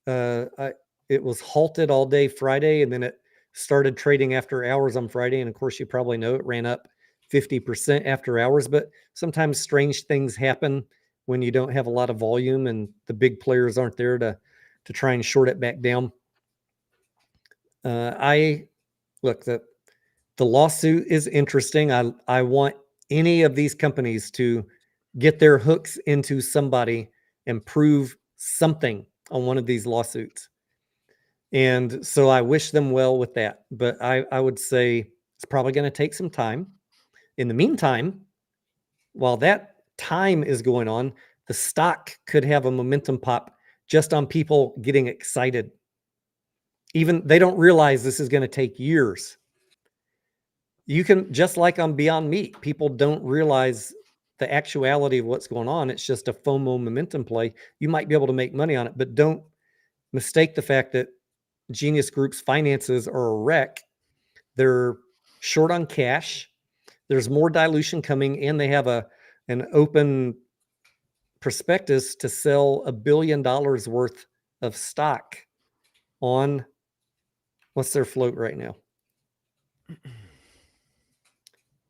It was halted all day Friday, and then it started trading after hours on Friday. And of course, you probably know it ran up 50% after hours. But sometimes strange things happen when you don't have a lot of volume and the big players aren't there to try and short it back down. The lawsuit is interesting. I want any of these companies to get their hooks into somebody and prove something on one of these lawsuits. And so I wish them well with that. But I would say it's probably going to take some time. In the meantime, while that time is going on, the stock could have a momentum pop just on people getting excited. Even they don't realize this is going to take years. You can, just like on Beyond Meat, people don't realize the actuality of what's going on. It's just a FOMO momentum play. You might be able to make money on it, but don't mistake the fact that Genius Group's finances are a wreck. They're short on cash. There's more dilution coming, and they have an open prospectus to sell $1 billion worth of stock on, what's their float right now?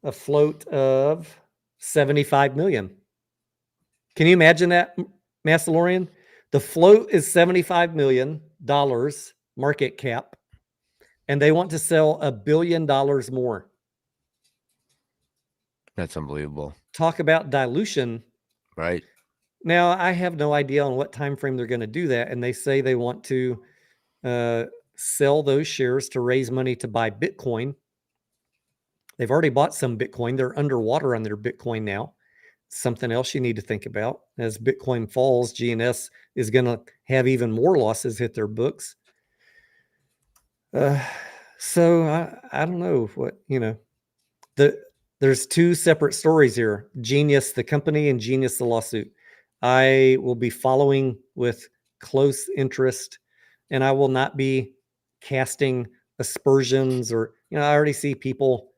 a float of 75 million. Can you imagine that, Massalorian? The float is $75 million market cap, and they want to sell $1 billion more. That's unbelievable. Talk about dilution. Right. Now, I have no idea on what time frame they're going to do that, and they say they want to sell those shares to raise money to buy Bitcoin. They've already bought some Bitcoin. They're underwater on their Bitcoin now. Something else you need to think about. As Bitcoin falls, GNS is going to have even more losses hit their books. So I don't know what, there's two separate stories here. Genius, the company, and Genius, the lawsuit. I will be following with close interest, and I will not be casting aspersions or, I already see people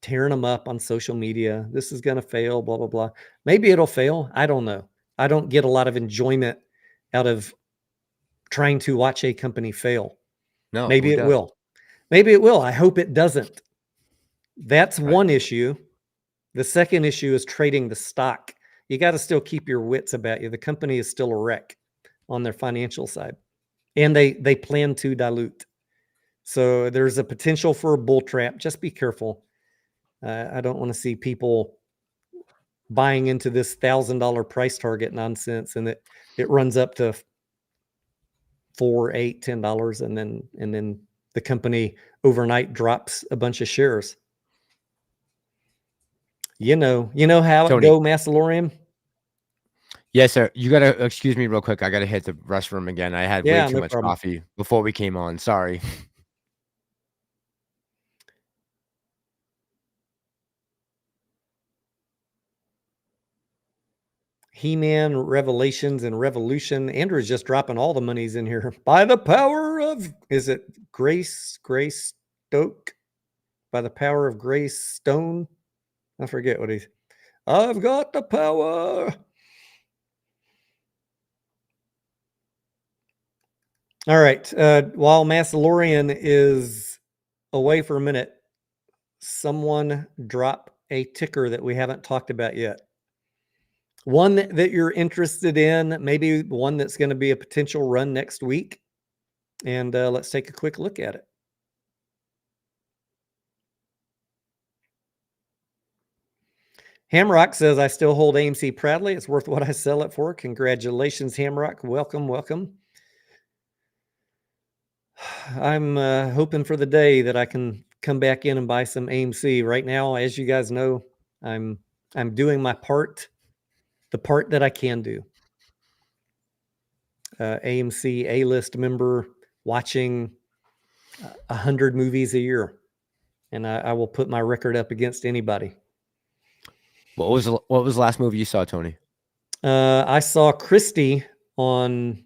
tearing them up on social media. This is going to fail, blah, blah, blah. Maybe it'll fail. I don't know. I don't get a lot of enjoyment out of trying to watch a company fail. No, Maybe who it does? will. Maybe it will. I hope it doesn't. That's Right. one issue. The second issue is trading the stock. You got to still keep your wits about you. The company is still a wreck on their financial side, and they plan to dilute. So there's a potential for a bull trap. Just be careful. I don't want to see people buying into this $1,000 price target nonsense, and it runs up to $4, $8, $10, and then the company overnight drops a bunch of shares. You know how Tony. it go, Massalorian? Yes, sir. You gotta excuse me real quick. I gotta hit the restroom again. I had way too No much problem. coffee before we came on. Sorry. He-Man, Revelations, and Revolution. Andrew's just dropping all the monies in here. By the power of, is it Grace Stoke? By the power of Grace Stone? I forget what he's. I've got the power. All right. While Massalorian is away for a minute, someone drop a ticker that we haven't talked about yet. One that you're interested in, maybe one that's going to be a potential run next week. And let's take a quick look at it. Hamrock says, I still hold AMC proudly. It's worth what I sell it for. Congratulations, Hamrock. Welcome, welcome. I'm hoping for the day that I can come back in and buy some AMC. Right now, as you guys know, I'm doing my part, the part that I can do. AMC A-list member, watching 100 movies a year, and I will put my record up against anybody. What was the last movie you saw, Tony? I saw Christie on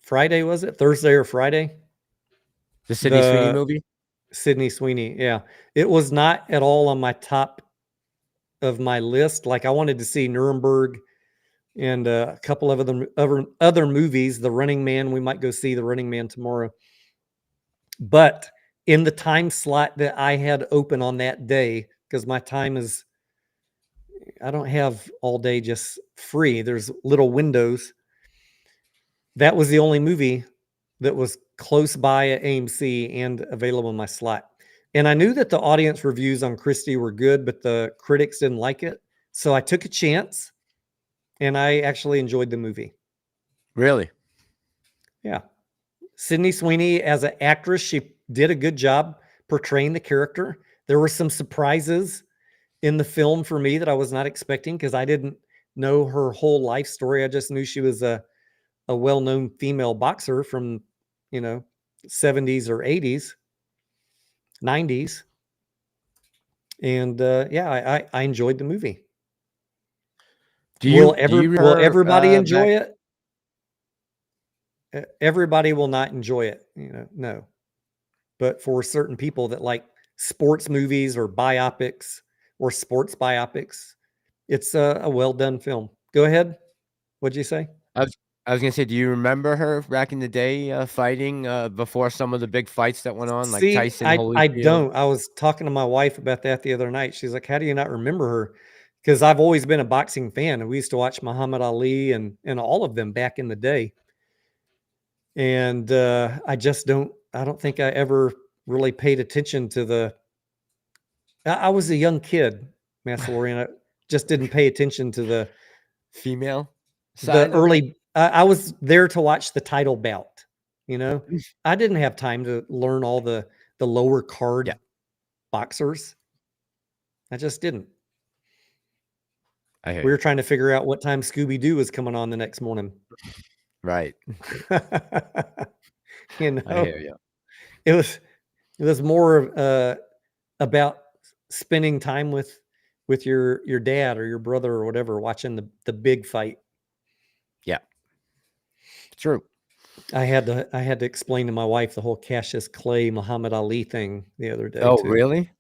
Friday, was it? Thursday or Friday? The Sydney Sweeney movie? Sydney Sweeney, yeah. It was not at all on my top of my list. Like, I wanted to see Nuremberg and a couple of other movies. The Running Man, we might go see The Running Man tomorrow. But in the time slot that I had open on that day, because my time is, I don't have all day just free. There's little windows. That was the only movie that was close by at AMC and available in my slot. And I knew that the audience reviews on Christie were good, but the critics didn't like it. So I took a chance, and I actually enjoyed the movie. Really? Yeah. Sydney Sweeney, as an actress, she did a good job portraying the character. There were some surprises in the film for me that I was not expecting, because I didn't know her whole life story. I just knew she was a well-known female boxer from, 70s or 80s, 90s. And yeah, I enjoyed the movie. Will everybody enjoy it? Everybody will not enjoy it, no. But for certain people that like sports movies or biopics or sports biopics, it's a well-done film. Go ahead. What'd you say? I was gonna say, do you remember her back in the day fighting before some of the big fights that went on, like See, Tyson I Holyfield? don't. I was talking to my wife about that the other night. She's like, "How do you not remember her?" Because I've always been a boxing fan, and we used to watch Muhammad Ali and all of them back in the day. And I just don't. I don't think I ever really paid attention to the. I was a young kid, Massalorian. I just didn't pay attention to Female the side of it? early. I was there to watch the title bout. You know, I didn't have time to learn all the lower Yeah, card boxers. I just didn't. I hear We you. were trying to figure out what time Scooby Doo was coming on the next morning. Right. You I hear know, you. it was it was more about spending time with your dad or your brother or whatever, watching the big fight. Yeah, true. I had to explain to my wife the whole Cassius Clay Muhammad Ali thing the other day Oh, too. really?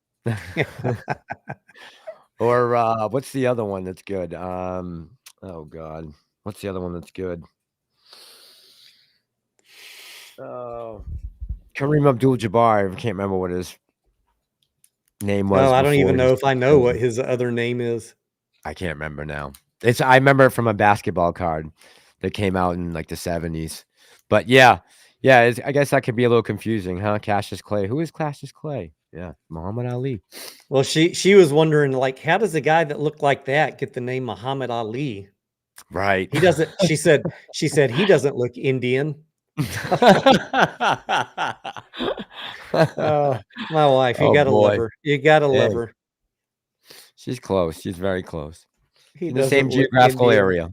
Or what's the other one that's good? Oh God, what's the other one that's good? Oh, Kareem Abdul-Jabbar. I can't remember what his name Oh, was I don't before even he know was if I know what killed. his other name is. I can't remember now. I remember it from a basketball card that came out in like the 70s. But yeah, I guess that could be a little confusing, huh? Cassius Clay. Who is Cassius Clay? Yeah, Muhammad Ali. Well, she was wondering, like, how does a guy that looked like that get the name Muhammad Ali? Right. He doesn't. She said he doesn't look Indian. Oh, my wife, you Oh gotta love boy. her. You gotta love Hey, her. she's close. She's very close. He In the same doesn't look geographical Indian. area.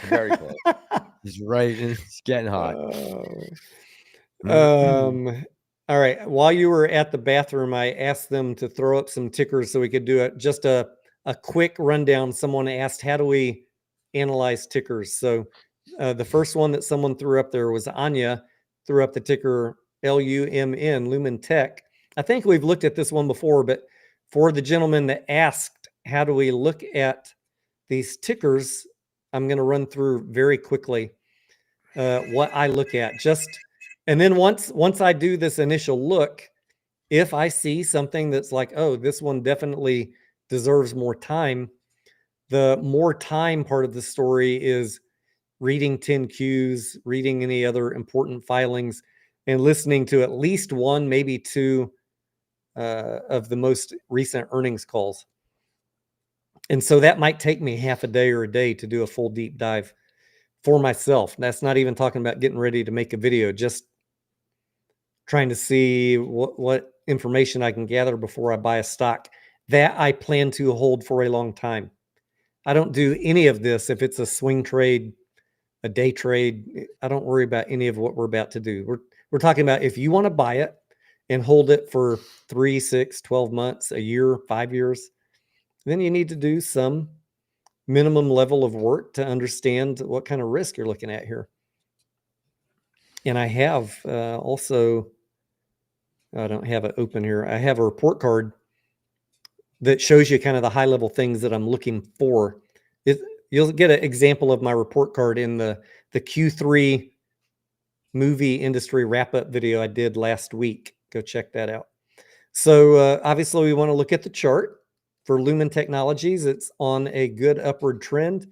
Very close. She's right. It's getting hot. Oh. Mm. All right. While you were at the bathroom, I asked them to throw up some tickers so we could do it. Just a quick rundown. Someone asked, how do we analyze tickers? So the first one that someone threw up there was Anya, threw up the ticker LUMN, Lumen Tech. I think we've looked at this one before, but for the gentleman that asked, how do we look at these tickers? I'm going to run through very quickly what I look at. And then once I do this initial look, if I see something that's like, oh, this one definitely deserves more time, the more time part of the story is reading 10Qs, reading any other important filings, and listening to at least one, maybe two of the most recent earnings calls. And so that might take me half a day or a day to do a full deep dive for myself. That's not even talking about getting ready to make a video, just trying to see what information I can gather before I buy a stock that I plan to hold for a long time. I don't do any of this if it's a swing trade, a day trade. I don't worry about any of what we're about to do. We're talking about if you want to buy it and hold it for 3, 6, 12 months, a year, 5 years, then you need to do some minimum level of work to understand what kind of risk you're looking at here. And I have also, I don't have it open here. I have a report card that shows you kind of the high level things that I'm looking for. You'll get an example of my report card in the Q3 movie industry wrap up video I did last week. Go check that out. So obviously we want to look at the chart for Lumen Technologies. It's on a good upward trend.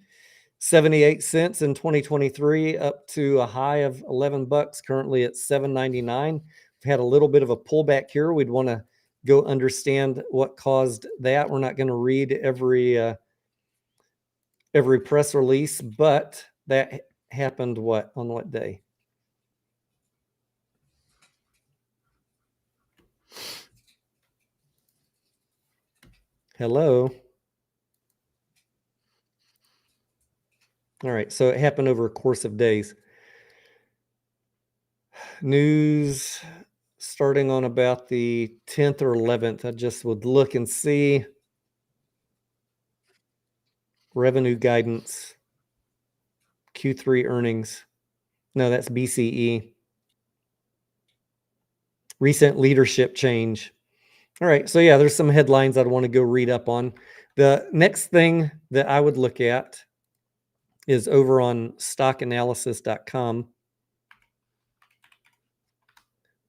78 cents in 2023 up to a high of 11 bucks, currently at 7.99. We've had a little bit of a pullback here. We'd want to go understand what caused that. We're not going to read every press release, but that happened on what day? Hello. All right, so it happened over a course of days. News starting on about the 10th or 11th. I just would look and see revenue guidance, Q3 earnings. No, that's BCE. Recent leadership change. All right, so yeah, there's some headlines I'd want to go read up on. The next thing that I would look at is over on stockanalysis.com.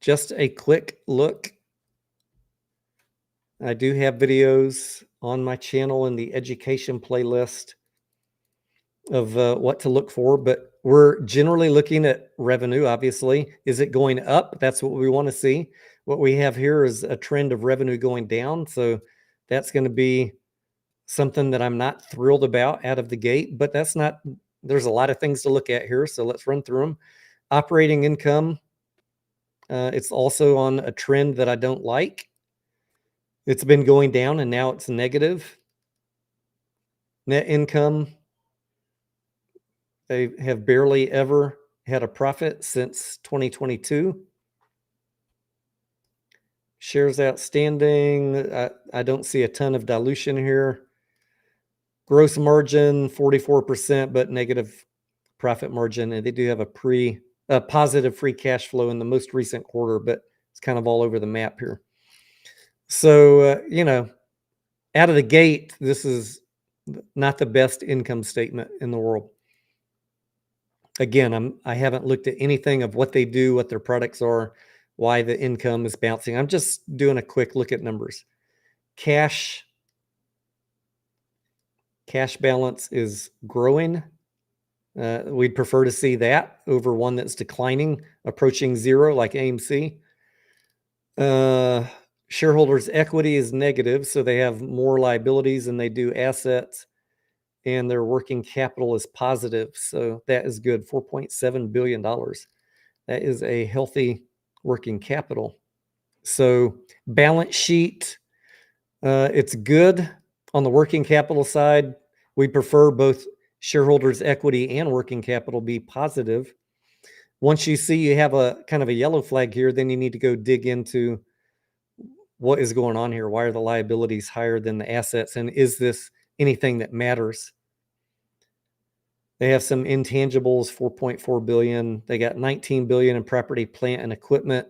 Just a quick look. I do have videos on my channel in the education playlist of what to look for, but we're generally looking at revenue, obviously. Is it going up? That's what we want to see. What we have here is a trend of revenue going down. So that's going to be something that I'm not thrilled about out of the gate, but that's not, there's a lot of things to look at here. So let's run through them. Operating income, it's also on a trend that I don't like. It's been going down and now it's negative. Net income, they have barely ever had a profit since 2022. Shares outstanding, I don't see a ton of dilution here. Gross margin, 44%, but negative profit margin. And they do have a positive free cash flow in the most recent quarter, but it's kind of all over the map here. So, out of the gate, this is not the best income statement in the world. Again, I haven't looked at anything of what they do, what their products are, why the income is bouncing. I'm just doing a quick look at numbers. Cash balance is growing. We'd prefer to see that over one that's declining, approaching zero like AMC. Shareholders' equity is negative, so they have more liabilities than they do assets, and their working capital is positive, so that is good. $4.7 billion. That is a healthy working capital. So balance sheet, it's good on the working capital side. We prefer both shareholders' equity and working capital be positive. Once you see you have a kind of a yellow flag here, then you need to go dig into what is going on here. Why are the liabilities higher than the assets? And is this anything that matters? They have some intangibles, 4.4 billion. They got 19 billion in property, plant, and equipment.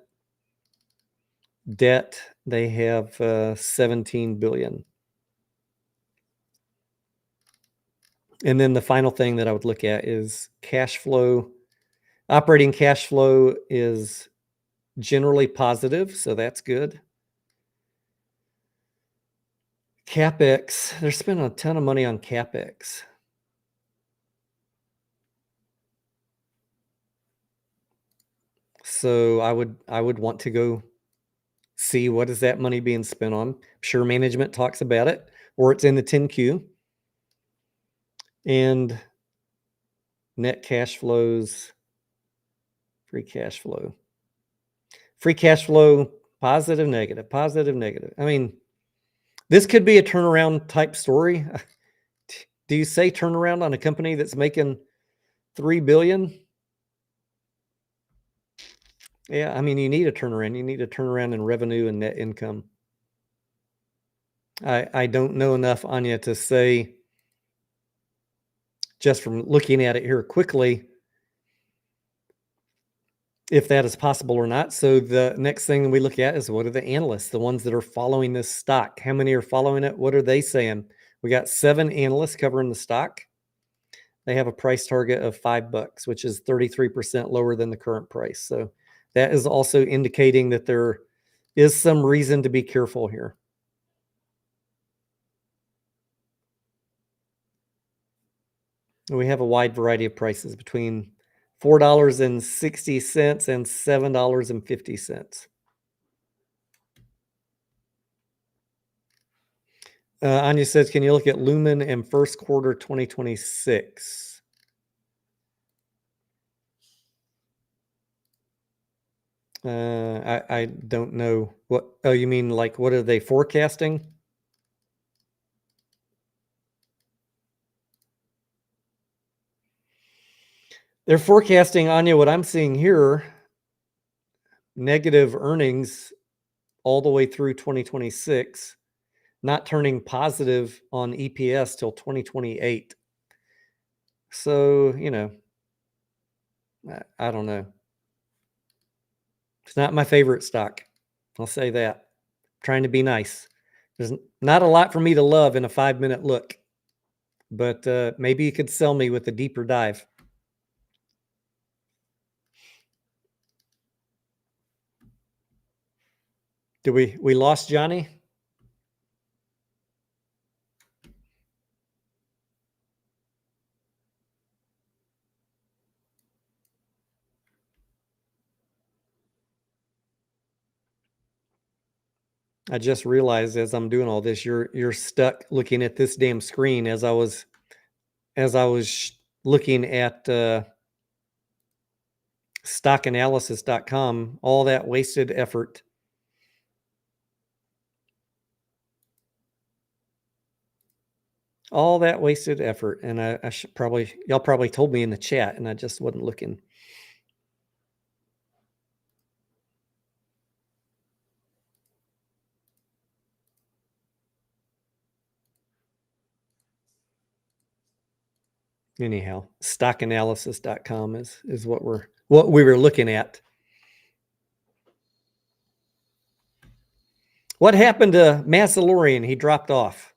Debt, they have 17 billion. And then the final thing that I would look at is cash flow. Operating cash flow is generally positive, so that's good. CapEx, they're spending a ton of money on CapEx. So I would want to go see what is that money being spent on. I'm sure management talks about it, or it's in the 10Q. And net cash flows, free cash flow. Free cash flow, positive, negative, positive, negative. I mean, this could be a turnaround type story. Do you say turnaround on a company that's making $3 billion? Yeah, I mean, you need a turnaround. You need a turnaround in revenue and net income. I don't know enough, Anya, to say, just from looking at it here quickly, if that is possible or not. So the next thing we look at is, what are the analysts, the ones that are following this stock? How many are following it? What are they saying? We got 7 analysts covering the stock. They have a price target of $5, which is 33% lower than the current price. So that is also indicating that there is some reason to be careful here. We have a wide variety of prices between $4.60 and $7.50. Anya says, can you look at Lumen in first quarter 2026? I don't know what. Oh, you mean like what are they forecasting? They're forecasting, Anya, what I'm seeing here, negative earnings all the way through 2026, not turning positive on EPS till 2028. So, I don't know. It's not my favorite stock. I'll say that. I'm trying to be nice. There's not a lot for me to love in a 5-minute look. but maybe you could sell me with a deeper dive. Did we lost Johnny? I just realized as I'm doing all this, you're stuck looking at this damn screen as I was looking at stockanalysis.com, all that wasted effort. All that wasted effort. And I should y'all probably told me in the chat and I just wasn't looking. Anyhow, stockanalysis.com is what we were looking at. What happened to Massalorian? He dropped off.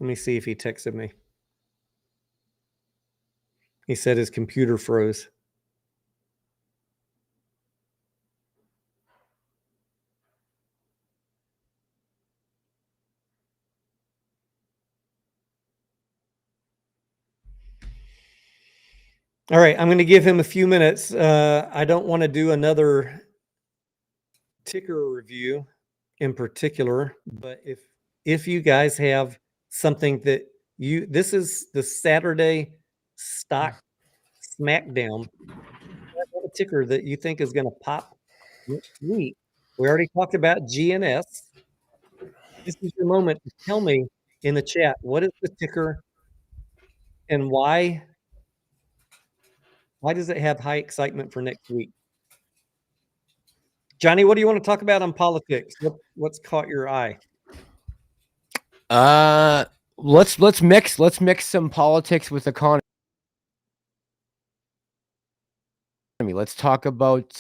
Let me see if he texted me. He said his computer froze. All right, I'm going to give him a few minutes. I don't want to do another ticker review in particular, but if you guys have something that this is the Saturday stock SmackDown, a ticker that you think is going to pop next week. We already talked about GNS. This is your moment to tell me in the chat, what is the ticker and why does it have high excitement for next week? Johnny, what do you want to talk about on politics? What's caught your eye? Let's mix some politics with economy. Let's talk about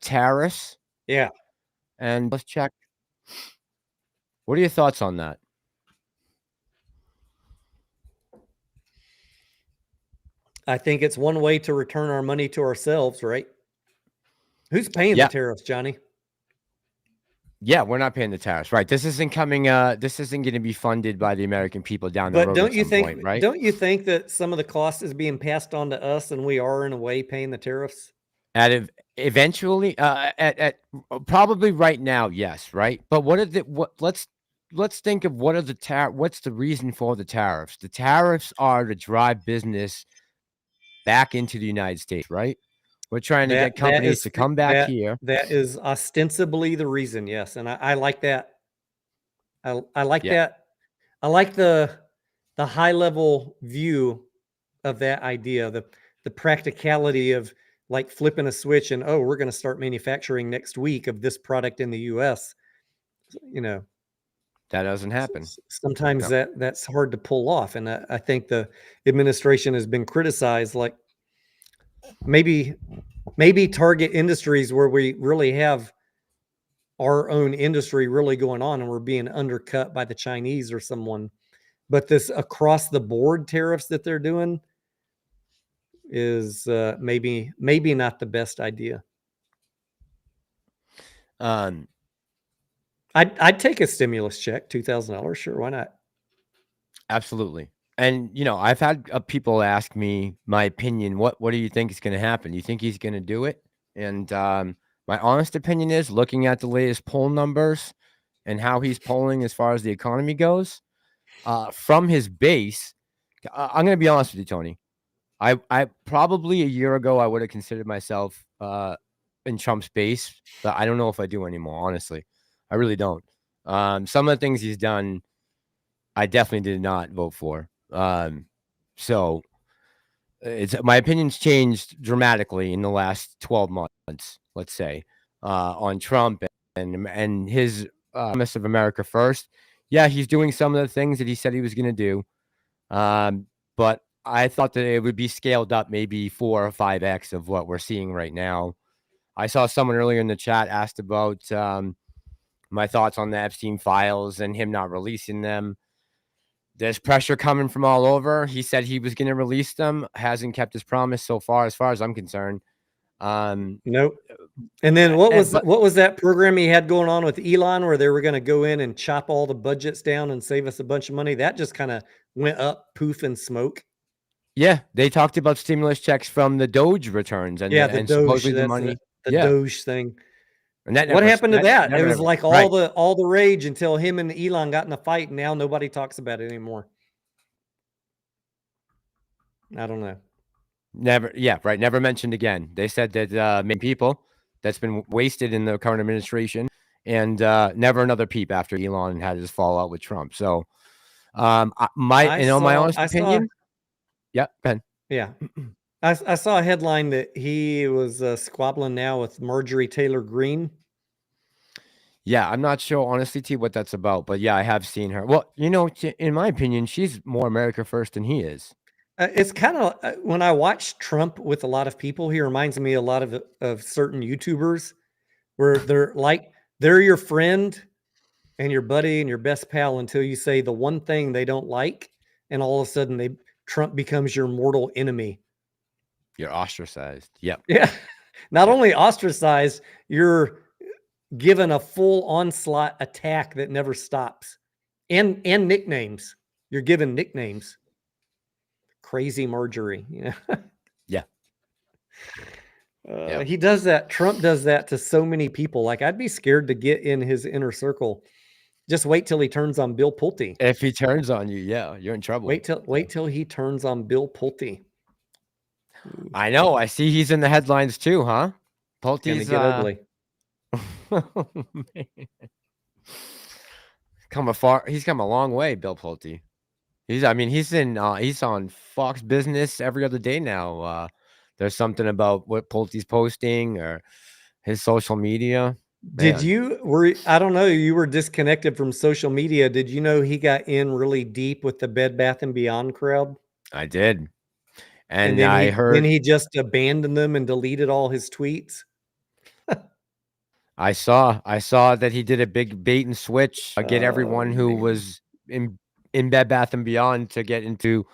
tariffs. Yeah. And let's check. What are your thoughts on that? I think it's one way to return our money to ourselves, right? Who's paying the tariffs, Johnny? Yeah, we're not paying the tariffs, right? This isn't coming. This isn't going to be funded by the American people down the road. But don't you think? Right? Don't you think that some of the cost is being passed on to us, and we are in a way paying the tariffs? Eventually, at probably right now, yes, right. But let's think of what's the reason for the tariffs? The tariffs are to drive business back into the United States, right? We're trying to get companies to come back here. That is ostensibly the reason, yes. And I like that. I like that. I like the high level view of that idea, the practicality of like flipping a switch and, oh, we're going to start manufacturing next week of this product in the US. You know, that doesn't happen. Sometimes that's hard to pull off. And I think the administration has been criticized, like maybe target industries where we really have our own industry really going on and we're being undercut by the Chinese or someone. But this across the board tariffs that they're doing is maybe not the best idea. I'd take a stimulus check, $2,000. Sure, why not? Absolutely. And I've had people ask me my opinion. What do you think is going to happen? Do you think he's going to do it? And my honest opinion is, looking at the latest poll numbers and how he's polling as far as the economy goes, from his base, I'm going to be honest with you, Tony. I probably a year ago I would have considered myself in Trump's base, but I don't know if I do anymore. Honestly, I really don't. Some of the things he's done, I definitely did not vote for. So my opinion's changed dramatically in the last 12 months, let's say, on Trump and his promise of America first. Yeah, he's doing some of the things that he said he was going to do. But I thought that it would be scaled up maybe 4 or 5x of what we're seeing right now. I saw someone earlier in the chat asked about my thoughts on the Epstein files and him not releasing them. There's pressure coming from all over. He said he was going to release them. Hasn't kept his promise so far, as I'm concerned. Nope. And then what was that program he had going on with Elon where they were going to go in and chop all the budgets down and save us a bunch of money? That just kind of went up, poof, and smoke. Yeah, they talked about stimulus checks from the Doge returns and Yeah, the and Doge, supposedly the that's money. the Yeah, Doge thing. and that What never, happened to that? It was never, like right. all the rage until him and Elon got in a fight, and now nobody talks about it anymore. I don't know. Never, yeah, right. Never mentioned again. They said that many people that's been wasted in the current administration, and never another peep after Elon had his fallout with Trump. So, my honest opinion, yeah, Ben. Yeah, I saw a headline that he was squabbling now with Marjorie Taylor Greene. Yeah, I'm not sure honestly, T, what that's about, but yeah, I have seen her. Well, in my opinion, she's more America first than he is. It's kind of when I watch Trump with a lot of people, he reminds me a lot of certain YouTubers where they're your friend and your buddy and your best pal until you say the one thing they don't like, and all of a sudden Trump becomes your mortal enemy. You're ostracized. Yep. Yeah. Not only ostracized, you're given a full onslaught attack that never stops. And nicknames. You're given nicknames. Crazy Marjorie. Yeah. Yeah. He does that. Trump does that to so many people. Like, I'd be scared to get in his inner circle. Just wait till he turns on Bill Pulte. If he turns on you, yeah, you're in trouble. Wait till he turns on Bill Pulte. I know. I see he's in the headlines too, huh? Pulte's get ugly. He's come a long way, Bill Pulte. He's on Fox Business every other day now. There's something about what Pulte's posting or his social media. Did I don't know, you were disconnected from social media. Did you know he got in really deep with the Bed Bath & Beyond crowd? I did. And then I heard he just abandoned them and deleted all his tweets. I saw that he did a big bait and switch, get everyone who was in Bed Bath & Beyond to get into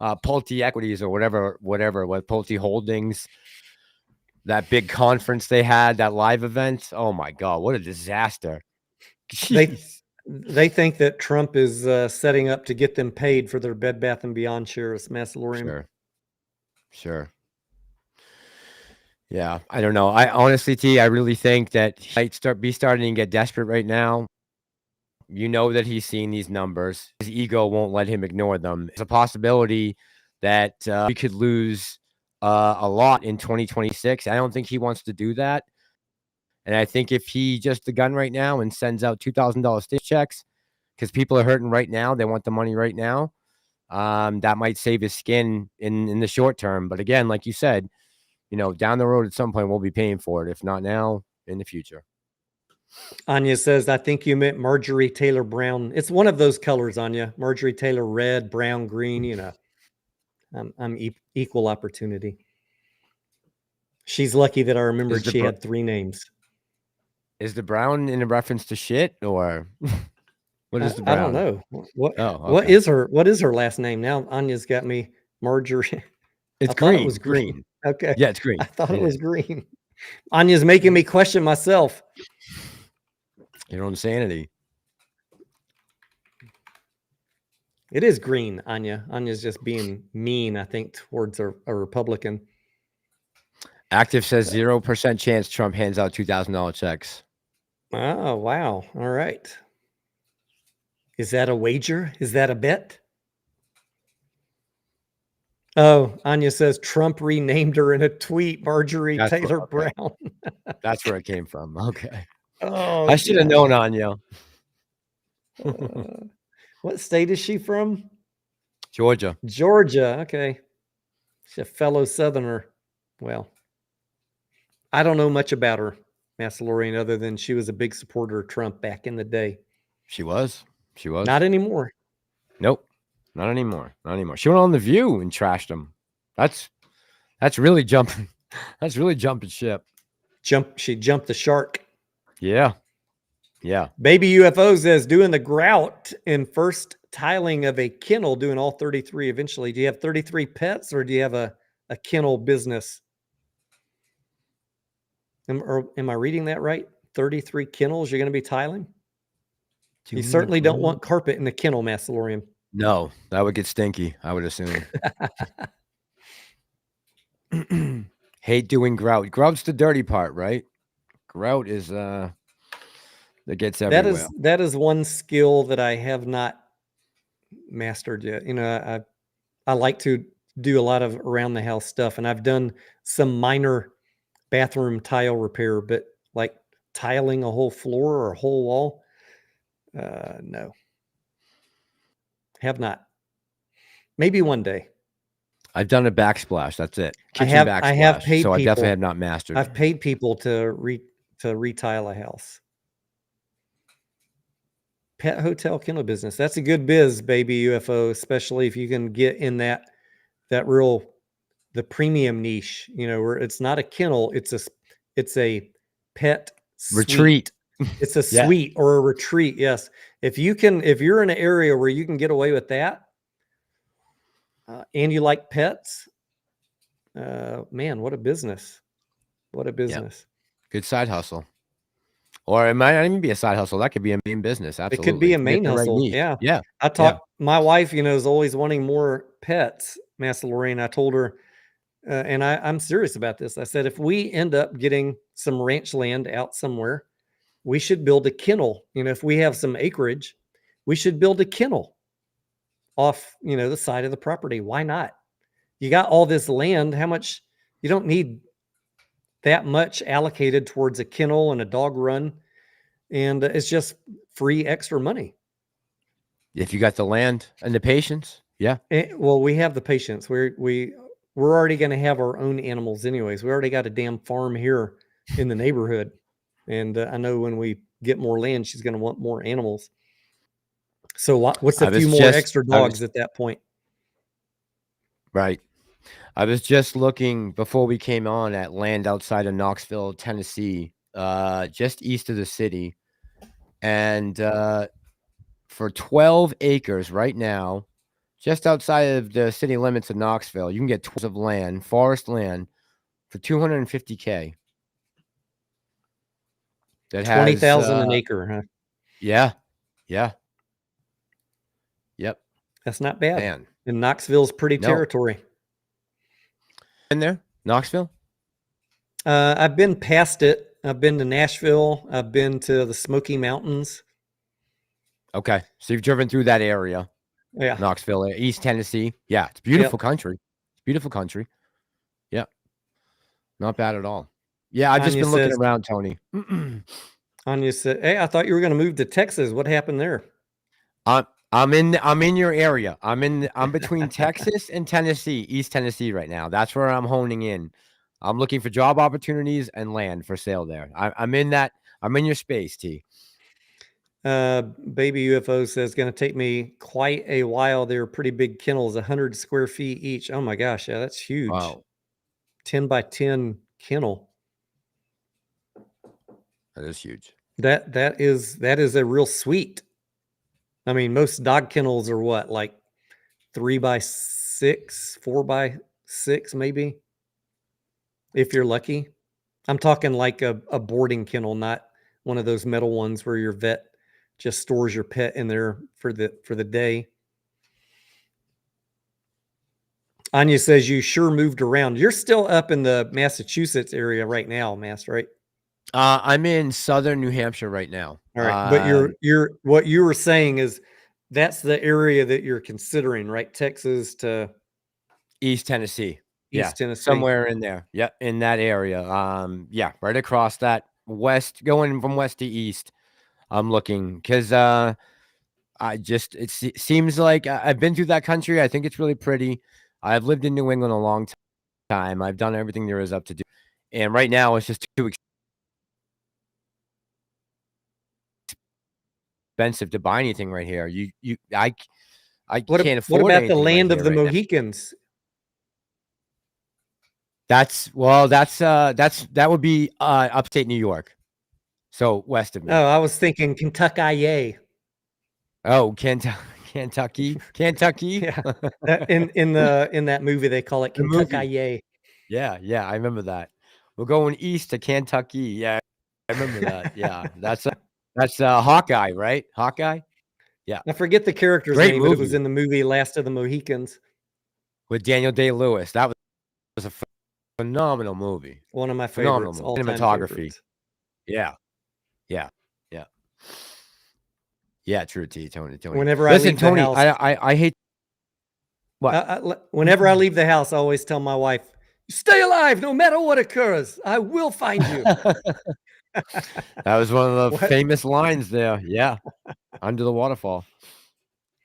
Pulte Equities or whatever, with Pulte Holdings. That big conference they had, that live event. Oh my God, what a disaster. They think that Trump is setting up to get them paid for their Bed Bath & Beyond shares, Massalorian. Sure. Yeah, I don't know. I honestly, T, I really think that he might starting to get desperate right now. You know that he's seeing these numbers. His ego won't let him ignore them. It's a possibility that we could lose a lot in 2026. I don't think he wants to do that. And I think if he just the gun right now and sends out $2,000 stimulus checks, because people are hurting right now, they want the money right now, that might save his skin in the short term. But again, like you said, down the road at some point, we'll be paying for it. If not now, in the future. Anya says, I think you meant Marjorie Taylor Brown. It's one of those colors, Anya. Marjorie Taylor red, brown, green, I'm equal opportunity. She's lucky that I remembered she had 3 names. Is the brown in a reference to shit or what is the brown? I don't know. What is her last name? Now Anya's got me. Marjorie. It's green. It was green. Okay. Yeah, it's green. I thought it was green. Anya's making me question myself. Your own sanity. It is green, Anya. Anya's just being mean, I think, towards a Republican. Active says 0% chance Trump hands out $2,000 checks. Oh, wow. All right. Is that a wager? Is that a bet? Oh, Anya says Trump renamed her in a tweet, Marjorie Taylor Brown. That's where it came from. Okay. Oh, I should have known, Anya. What state is she from? Georgia. Okay. She's a fellow Southerner. Well, I don't know much about her, Massalorian, other than she was a big supporter of Trump back in the day. She was. Not anymore. Nope. Not anymore. She went on The View and trashed him. That's really jumping. That's really jumping ship. She jumped the shark. Yeah. Baby UFO says doing the grout in first tiling of a kennel doing all 33 eventually. Do you have 33 pets or do you have a kennel business? Am I reading that right? 33 kennels you're going to be tiling? You certainly don't want carpet in the kennel, Massalorian. No, that would get stinky, I would assume. Hate doing grout. Grout's the dirty part, right? Grout is that gets everywhere. That is one skill that I have not mastered yet. You know, I like to do a lot of around the house stuff, and I've done some minor bathroom tile repair, but like tiling a whole floor or a whole wall, no, have not. Maybe one day. I've done a backsplash. That's it. Kitchen backsplash. I have paid so people. I definitely have not mastered. I've paid people to retile a house. Pet hotel kennel business. That's a good biz, baby UFO, especially if you can get in the premium niche, you know, where it's not a kennel, it's a pet retreat. Suite. It's a suite or a retreat. Yes. If you're in an area where you can get away with that, and you like pets, man, what a business. What a business. Yep. Good side hustle. Or it might not even be a side hustle. That could be a main business. Absolutely. It could be a main hustle. Right. Yeah. Yeah. My wife, you know, is always wanting more pets, Massalorian. I told her, and I'm serious about this. I said, if we end up getting some ranch land out somewhere, we should build a kennel. You know, if we have some acreage, we should build a kennel off, you know, the side of the property. Why not? You got all this land. How much? You don't need that much allocated towards a kennel and a dog run. And it's just free extra money. If you got the land and the patience. Yeah. Well, we have the patience. We're already going to have our own animals anyways. We already got a damn farm here in the neighborhood. And I know when we get more land, she's going to want more animals. So what's a few more extra dogs at that point? Right. I was just looking before we came on at land outside of Knoxville, Tennessee, just east of the city. And for 12 acres right now, just outside of the city limits of Knoxville, you can get 12 of land, forest land, for $250K. That has 20,000 an acre, huh? Yeah. Yeah. Yep. That's not bad. Man. And Knoxville's pretty territory. In there? Knoxville? I've been past it. I've been to Nashville. I've been to the Smoky Mountains. Okay. So you've driven through that area. Yeah. Knoxville, East Tennessee. Yeah. It's beautiful country. It's beautiful country. Yeah. Not bad at all. Yeah. I've just been looking around, Tony. Anya said, hey, I thought you were going to move to Texas. What happened there? I'm in your area. I'm between Texas and Tennessee, East Tennessee right now. That's where I'm honing in. I'm looking for job opportunities and land for sale there. I'm in your space, T. Baby UFO says, going to take me quite a while. They're pretty big kennels, 100 square feet each. Oh my gosh. Yeah, that's huge. Wow. 10 by 10 kennel. That is huge. That is a real suite. I mean, most dog kennels are what, like 3 by 6, 4 by 6, maybe, if you're lucky. I'm talking like a boarding kennel, not one of those metal ones where your vet just stores your pet in there for the day. Anya says you sure moved around. You're still up in the Massachusetts area right now, Mass, right? I'm in southern New Hampshire right now. All right, but you're what you were saying is that's the area that you're considering, right? Texas to East Tennessee. East Tennessee, somewhere in there. Yep, in that area. Yeah, right across that west, going from west to east. I'm looking because it seems like I've been through that country. I think it's really pretty. I've lived in New England a long time. I've done everything there is up to do, and right now it's just too expensive to buy anything right here. I can't afford. What about the land of the Mohicans? That would be upstate New York. So west of me. Oh, I was thinking Kentucky. Oh, Kentucky. Kentucky. Yeah. In that movie, they call it The movie. Kentucky. Yeah, I remember that. We're going east to Kentucky. Yeah, I remember that. Yeah, that's Hawkeye, right? Hawkeye. Yeah, I forget the character's great name, but it was movie in the movie Last of the Mohicans. with Daniel Day-Lewis. That was a phenomenal movie. One of my Phenomenal favorites, movie. all-time Cinematography. favorites. Yeah. Yeah, true, Tony. Whenever I Listen, leave the Tony, house, I hate what? whenever I leave the house, I always tell my wife, "Stay alive, no matter what occurs. I will find you." That was one of the What? famous lines there. Yeah. Under the waterfall.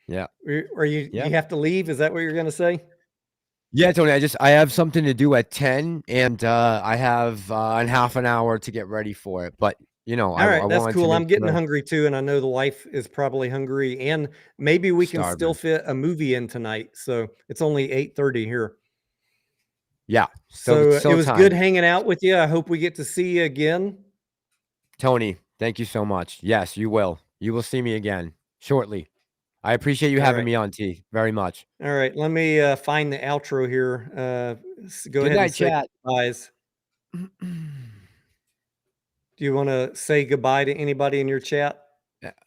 Yeah. Are you have to leave? Is that what you're going to say? Yeah, Tony, I have something to do at 10 and I have in half an hour to get ready for it. But All right, I that's wanted cool. to I'm make getting sure hungry too, and I know the wife is probably hungry, and maybe we can still starving. fit a movie in tonight. So it's only 8:30 here. Yeah. So it Still was good time. hanging out with you. I hope we get to see you again. Tony, thank you so much. Yes, you will. You will see me again shortly. I appreciate you All having right. me on, T. Very much. All right, let me find the outro here. Go Good ahead and night, say chat. goodbyes. Do you want to say goodbye to anybody in your chat?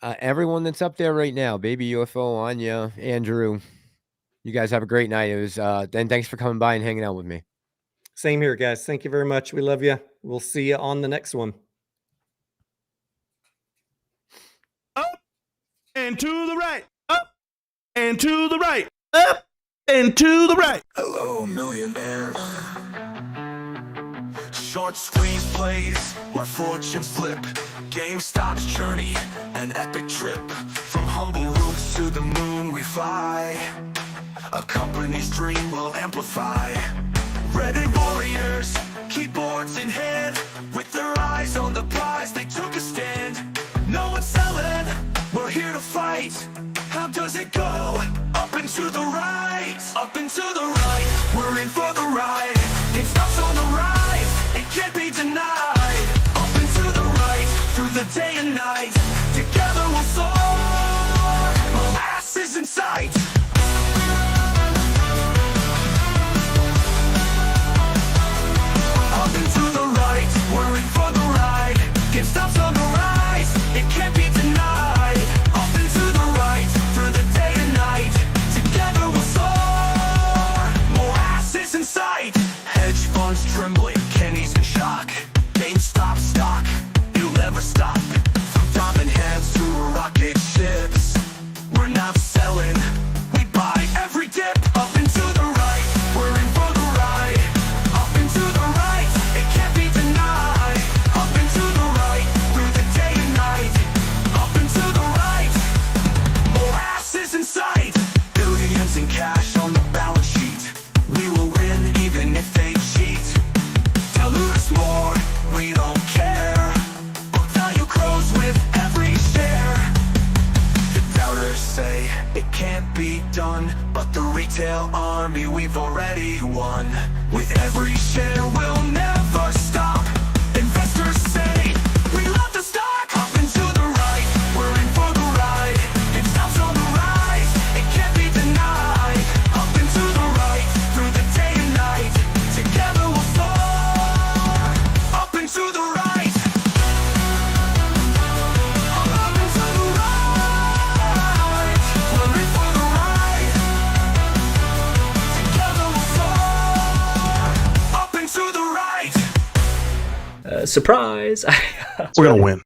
Everyone that's up there right now, Baby UFO, Anya, Andrew, you guys have a great night. It was and thanks for coming by and hanging out with me. Same here, guys. Thank you very much. We love you. We'll see you on the next one. Up and to the right. Up and to the right. Up and to the right. Hello, millionaire. Short screenplays where fortunes flip. GameStop's journey, an epic trip. From humble roots to the moon we fly. A company's dream will amplify. Ready warriors, keyboards in hand. With their eyes on the prize, they took a stand. No one's selling, we're here to fight. How does it go? Up and to the right. Up and to the right, we're in for the ride. It stops on the rise, it can't be denied. Up and to the right, through the day and night. Together we'll soar, molasses in sight. Up and to the right, we're in for the ride. It stops on the rise, it can't be denied. Up and to the right, through the day and night. Together we'll soar, molasses in sight. Hedge funds trembling, Kenny's in shock. GameStop stock, you'll never stop. From diamond hands to rocket ships, we're not selling, we buy every dip. Up and to the right, we're in for the ride. Up and to the right, it can't be denied. Up and to the right, through the day and night. Up and to the right, molasses in sight. Billions in cash on the balance sheet. We will win even if they cheat. Dilute us more, we don't care. Book value grows with every share. The doubters say it can't be done, but the retail army we've already won. With every share we'll never stop. Investors say we love the stock. Up and to the right, we're in for the ride. It stops on the rise, it can't be denied. Up and to the right, through the day and night. Together we'll soar. Up and to the right. Up and to the right. We're in for the ride. Together we'll soar. Up and to the right. Surprise! We're gonna win.